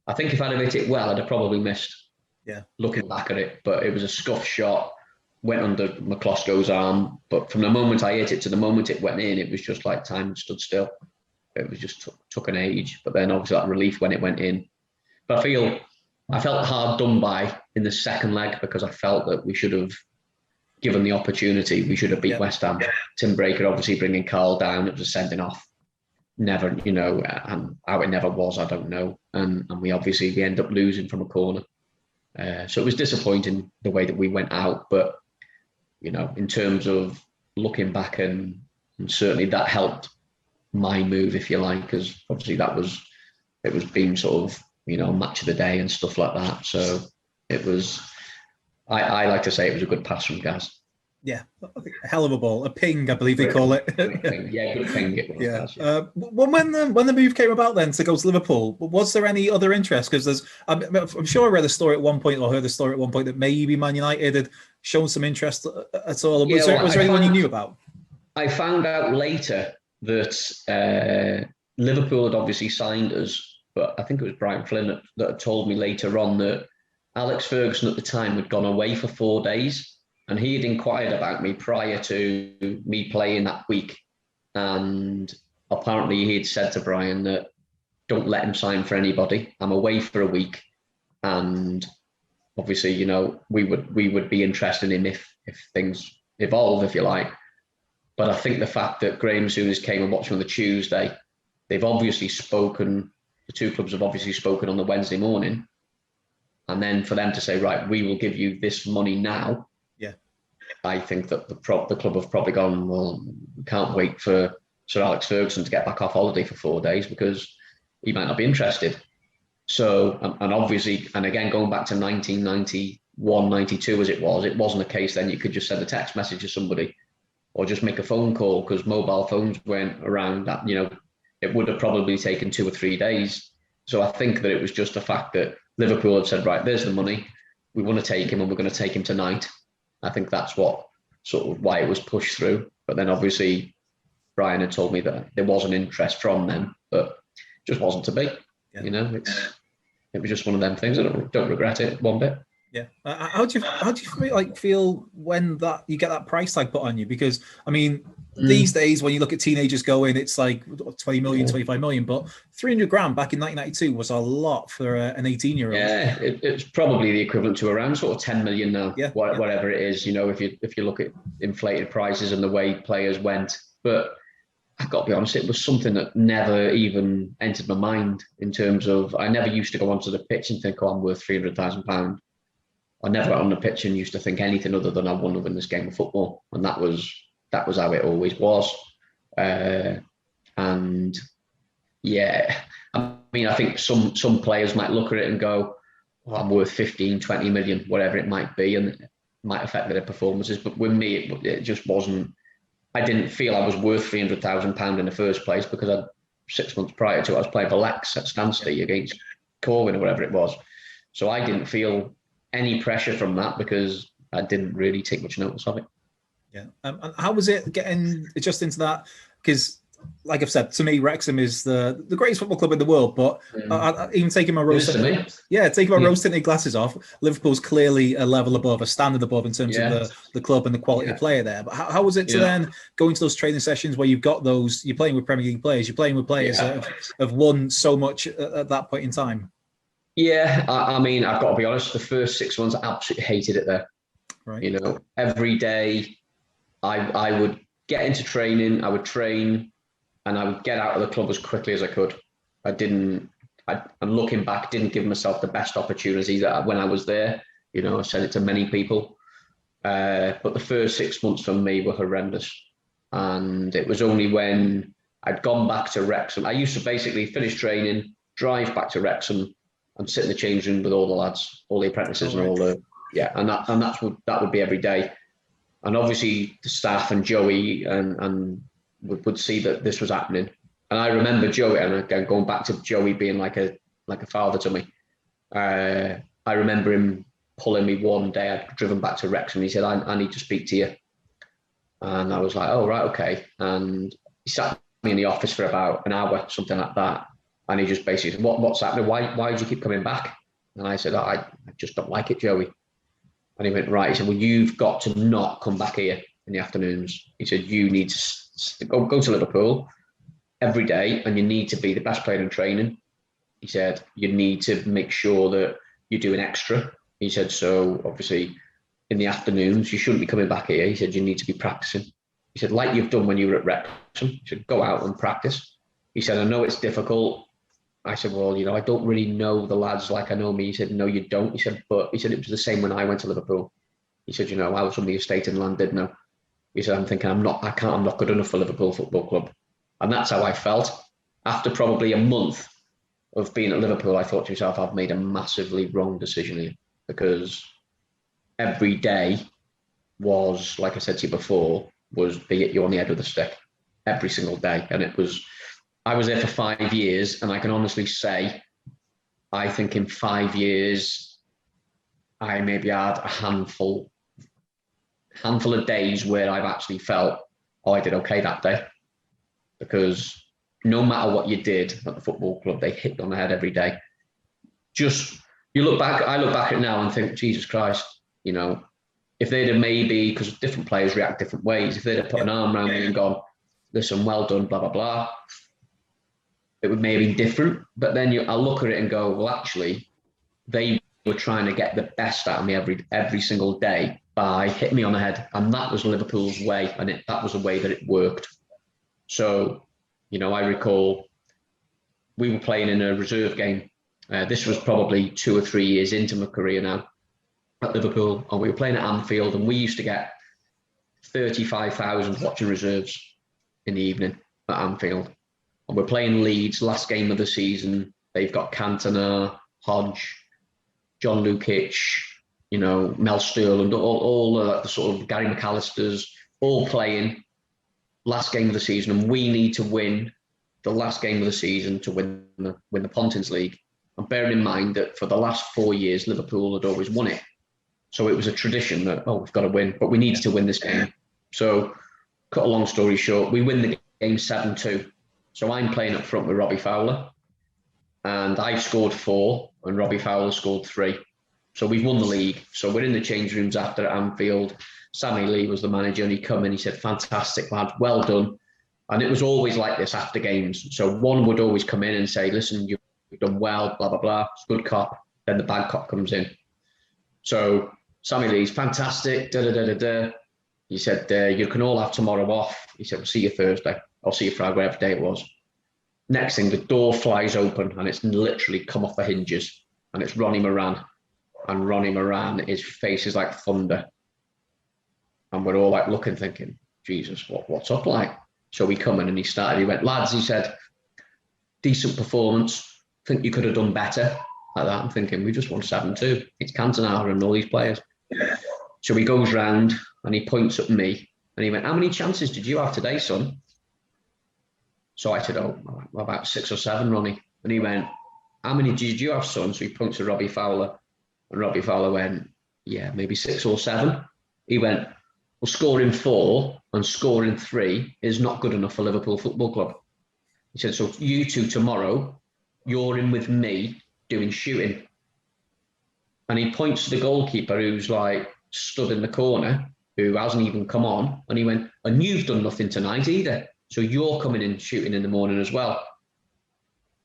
I think if I'd have hit it well, I'd have probably missed. Yeah, looking back at it, but it was a scuff shot, went under McCloskey's arm. But from the moment I hit it to the moment it went in, it was just like time stood still. It was just took an age. But then obviously that relief when it went in. But I felt hard done by in the second leg, because I felt that we should have given the opportunity. We should have beat West Ham. Tim Breaker obviously bringing Carl down. It was a sending off. Never, and how it never was, I don't know. And we end up losing from a corner. So it was disappointing the way that we went out, but in terms of looking back, and certainly that helped my move, if you like, because obviously it was being sort of match of the day and stuff like that. So it was, I like to say it was a good pass from Gaz. Yeah, a hell of a ball, a ping, I believe they call it. Good ping. It was. Yeah. When the move came about then to go to Liverpool, was there any other interest? Because I'm sure I read a story at one point, or heard a story at one point, that maybe Man United had shown some interest at all. Was there anyone you knew about? I found out later that Liverpool had obviously signed us, but I think it was Brian Flynn that had told me later on that Alex Ferguson at the time had gone away for 4 days. And he had inquired about me prior to me playing that week. And apparently he had said to Brian that, don't let him sign for anybody. I'm away for a week. And obviously, we would be interested in if things evolve, if you like. But I think the fact that Graham Souness came and watched me on the Tuesday, they've obviously spoken, the two clubs have obviously spoken on the Wednesday morning. And then for them to say, right, we will give you this money now. I think that the club have probably gone, well, we can't wait for Sir Alex Ferguson to get back off holiday for 4 days, because he might not be interested. So, and obviously, and again, going back to 1991, 92 as it wasn't a case then you could just send a text message to somebody or just make a phone call, because mobile phones weren't around that, it would have probably taken 2 or 3 days. So I think that it was just the fact that Liverpool had said, right, there's the money. We want to take him, and we're going to take him tonight. I think that's what sort of why it was pushed through. But then obviously Brian had told me that there was an interest from them, but it just wasn't to be. Yeah. It was just one of them things. I don't regret it one bit. Yeah. How do you feel when that you get that price tag put on you? Because these days when you look at teenagers going, it's like 20 million, 25 million, but 300 grand back in 1992 was a lot for an 18-year-old. Yeah, it's probably the equivalent to around sort of 10 million now. Yeah. Whatever it is, if you look at inflated prices and the way players went. But I've got to be honest, it was something that never even entered my mind in terms of, I never used to go onto the pitch and think, I'm worth £300,000. I never got on the pitch and used to think anything other than I want to win this game of football. And that was how it always was. And yeah, I think some players might look at it and go, I'm worth 15, 20 million, whatever it might be, and it might affect their performances. But with me, it just wasn't. I didn't feel I was worth £300,000 in the first place, because 6 months prior to it, I was playing for Lex at Stansted against Corwin or whatever it was. So I didn't feel any pressure from that, because I didn't really take much notice of it. Yeah. And how was it getting just into that? Because, like I've said, to me, Wrexham is the greatest football club in the world. But even taking my rose-tinted glasses off, Liverpool's clearly a level above, a standard above in terms of the club and the quality of player there. But how was it to then go into those training sessions where you've got those? You're playing with Premier League players. You're playing with players that have won so much at that point in time. Yeah, I've got to be honest. The first 6 months, I absolutely hated it there. Right. Every day, I would get into training. I would train, and I would get out of the club as quickly as I could. And looking back, didn't give myself the best opportunity that when I was there. You know, I said it to many people. But the first 6 months for me were horrendous. And it was only when I'd gone back to Wrexham. I used to basically finish training, drive back to Wrexham and sit in the change room with all the lads, all the apprentices and all the, and that would be every day. And obviously the staff and Joey and would see that this was happening. And I remember Joey, and again, going back to Joey being like a father to me. I remember him pulling me one day. I'd driven back to Wrexham. He said, I need to speak to you. And I was like, oh, right, okay. And he sat me in the office for about an hour, something like that. And he just basically said, what's happening? Why do you keep coming back? And I said, I just don't like it, Joey. And he went, right. He said, well, you've got to not come back here in the afternoons. He said, you need to go to Liverpool every day, and you need to be the best player in training. He said, you need to make sure that you're doing extra. He said, so obviously in the afternoons, you shouldn't be coming back here. He said, you need to be practicing. He said, like you've done when you were at Wrexham, you should go out and practice. He said, I know it's difficult. I said, well, you know, I don't really know the lads like I know me. He said, no, you don't. He said, but he said, it was the same when I went to Liverpool. He said, you know, I was on the estate in Llandudno. He said, I'm thinking, I'm not good enough for Liverpool Football Club. And that's how I felt. After probably a month of being at Liverpool, I thought to myself, I've made a massively wrong decision here, because every day was, like I said to you before, was they hit you on the head with a stick every single day. And I was there for 5 years, and I can honestly say, I think in 5 years, I maybe had a handful of days where I've actually felt, oh, I did okay that day. Because no matter what you did at the football club, they hit you on the head every day. Just, I look back at it now and think, Jesus Christ, you know, if they'd have maybe, because different players react different ways, if they'd have put an arm around me and gone, listen, well done, blah, blah, blah, it would maybe be different. But then I look at it and go, well, actually, they were trying to get the best out of me every single day by hitting me on the head. And that was Liverpool's way, and that was the way that it worked. So, you know, I recall we were playing in a reserve game. This was probably 2 or 3 years into my career now at Liverpool. And we were playing at Anfield, and we used to get 35,000 watching reserves in the evening at Anfield. And we're playing Leeds, last game of the season. They've got Cantona, Hodge, John Lukic, you know, Mel Sterling, all the sort of Gary McAllisters, all playing. Last game of the season, and we need to win the last game of the season to win the Pontins League. And bearing in mind that for the last 4 years, Liverpool had always won it. So it was a tradition that, we've got to win, but we needed to win this game. So cut a long story short, we win the game 7-2. So I'm playing up front with Robbie Fowler, and I scored 4 and Robbie Fowler scored 3. So we've won the league. So we're in the change rooms after at Anfield. Sammy Lee was the manager, and he come in, he said, fantastic, lad, well done. And it was always like this after games. So one would always come in and say, listen, you've done well, blah, blah, blah. It's good cop. Then the bad cop comes in. So Sammy Lee's fantastic, da-da-da-da-da. He said, you can all have tomorrow off. He said, we'll see you Thursday. I'll see you Friday, whatever day it was. Next thing, the door flies open, and it's literally come off the hinges. And it's Ronnie Moran. And Ronnie Moran, his face is like thunder. And we're all like looking, thinking, Jesus, what's up like? So we come in, and he went, lads, he said, decent performance. Think you could have done better. Like that. I'm thinking, we just won 7-2. It's Cantona and all these players. So he goes round and he points at me, and he went, how many chances did you have today, son? So I said, about 6 or 7, Ronnie. And he went, how many did you have, son? So he points at Robbie Fowler, and Robbie Fowler went, yeah, maybe 6 or 7. He went, well, scoring 4 and scoring 3 is not good enough for Liverpool Football Club. He said, so you two tomorrow, you're in with me doing shooting. And he points to the goalkeeper who's like stood in the corner, who hasn't even come on. And he went, and you've done nothing tonight either. So you're coming in shooting in the morning as well.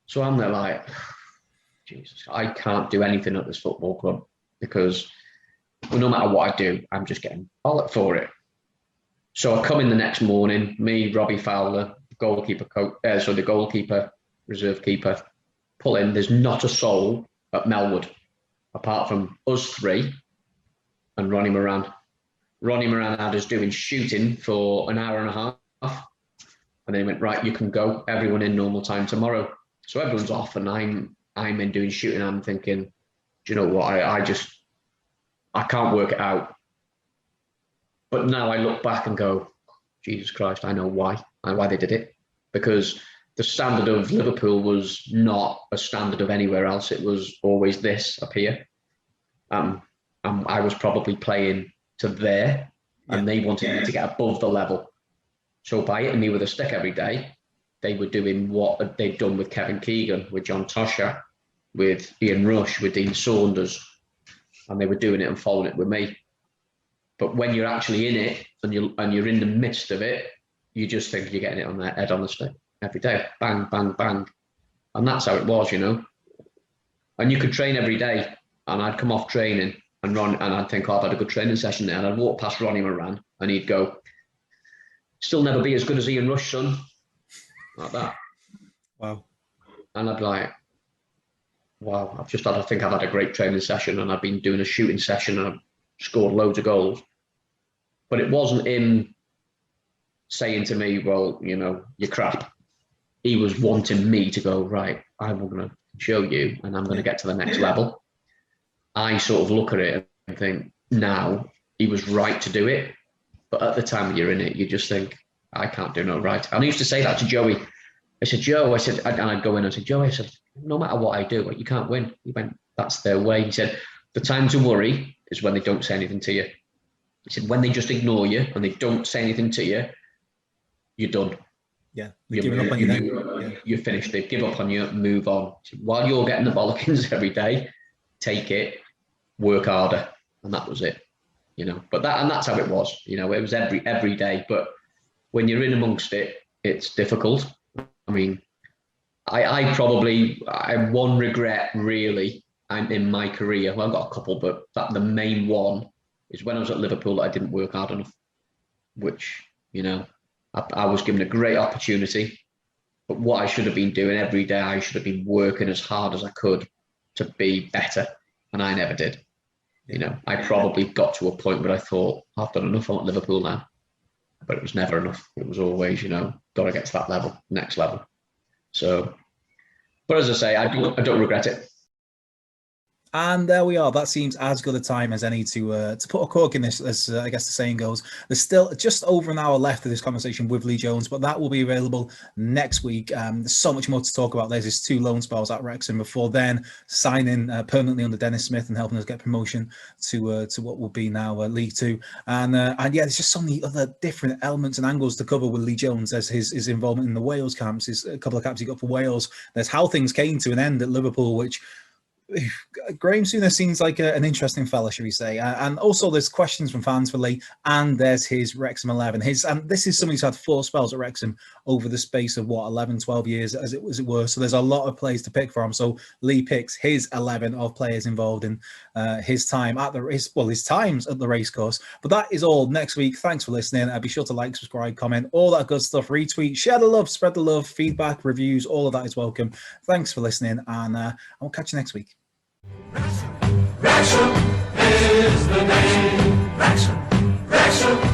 So I'm there like, Jesus, I can't do anything at this football club, because no matter what I do, I'm just getting bollocked for it. So I come in the next morning, me, Robbie Fowler, the goalkeeper, reserve keeper, pull in. There's not a soul at Melwood apart from us three and Ronnie Moran. Ronnie Moran had us doing shooting for an hour and a half, and then he went, right, you can go. Everyone in normal time tomorrow. So everyone's off, and I'm in doing shooting. I'm thinking, do you know what? I can't work it out. But now I look back and go, Jesus Christ, I know why they did it. Because the standard of Liverpool was not a standard of anywhere else. It was always this up here. I was probably playing to there, and they wanted me to get above the level. So by hitting me with a stick every day, they were doing what they'd done with Kevin Keegan, with John Tosher, with Ian Rush, with Dean Saunders, and they were doing it and following it with me. But when you're actually in it and you're in the midst of it, you just think you're getting it on their head on the stick every day, bang, bang, bang, and that's how it was, you know. And you could train every day, and I'd come off training and I'd think, oh, I've had a good training session there, and I'd walk past Ronnie Moran, and he'd go, "Still never be as good as Ian Rush, son," like that. Wow. And I'd be like, wow, I think I've had a great training session, and I've been doing a shooting session, and I've scored loads of goals. But it wasn't him saying to me, well, you know, you're crap. He was wanting me to go, right, I'm going to show you, and I'm going to get to the next level. I sort of look at it and think, now, he was right to do it. But at the time when you're in it, you just think, I can't do no right. And I used to say that to Joey. I said, Joe, and I'd go in and say, Joey, I said, no matter what I do, you can't win. He went, that's their way. He said, the time to worry is when they don't say anything to you. He said, when they just ignore you and they don't say anything to you, you're done. Yeah, they're giving up on you then. You're finished. They give up on you, move on. Said, while you're getting the bollockings every day, take it, work harder. And that was it, you know. But that's how it was. You know, it was every day. But when you're in amongst it, it's difficult. I mean, I have one regret really in my career. Well, I've got a couple, but the main one is when I was at Liverpool, I didn't work hard enough, which, you know, I was given a great opportunity, but what I should have been doing every day, I should have been working as hard as I could to be better, and I never did. You know, I probably got to a point where I thought, I've done enough, I'm at Liverpool now, but it was never enough. It was always, you know, got to get to that level, next level. So, but as I say, I don't regret it. And there we are. That seems as good a time as any to put a cork in this, as I guess the saying goes. There's still just over an hour left of this conversation with Lee Jones, but that will be available next week. There's so much more to talk about. There's his 2 loan spells at Wrexham before then signing permanently under Dennis Smith and helping us get promotion to what will be now League Two. And yeah, there's just so many other different elements and angles to cover with Lee Jones. There's his involvement in the Wales camps, a couple of caps he got for Wales. There's how things came to an end at Liverpool, which Graham Souness seems like an interesting fella, should we say? And also, there's questions from fans for Lee, and there's his Wrexham 11. And this is somebody who's had 4 spells at Wrexham over the space of 11, 12 years, as it were. So there's a lot of players to pick from. So Lee picks his 11 of players involved in his time at his times at the racecourse. But that is all next week. Thanks for listening. Be sure to like, subscribe, comment, all that good stuff. Retweet, share the love, spread the love, feedback, reviews, all of that is welcome. Thanks for listening, and I'll catch you next week. Wrexham is the name. Wrexham, Wrexham.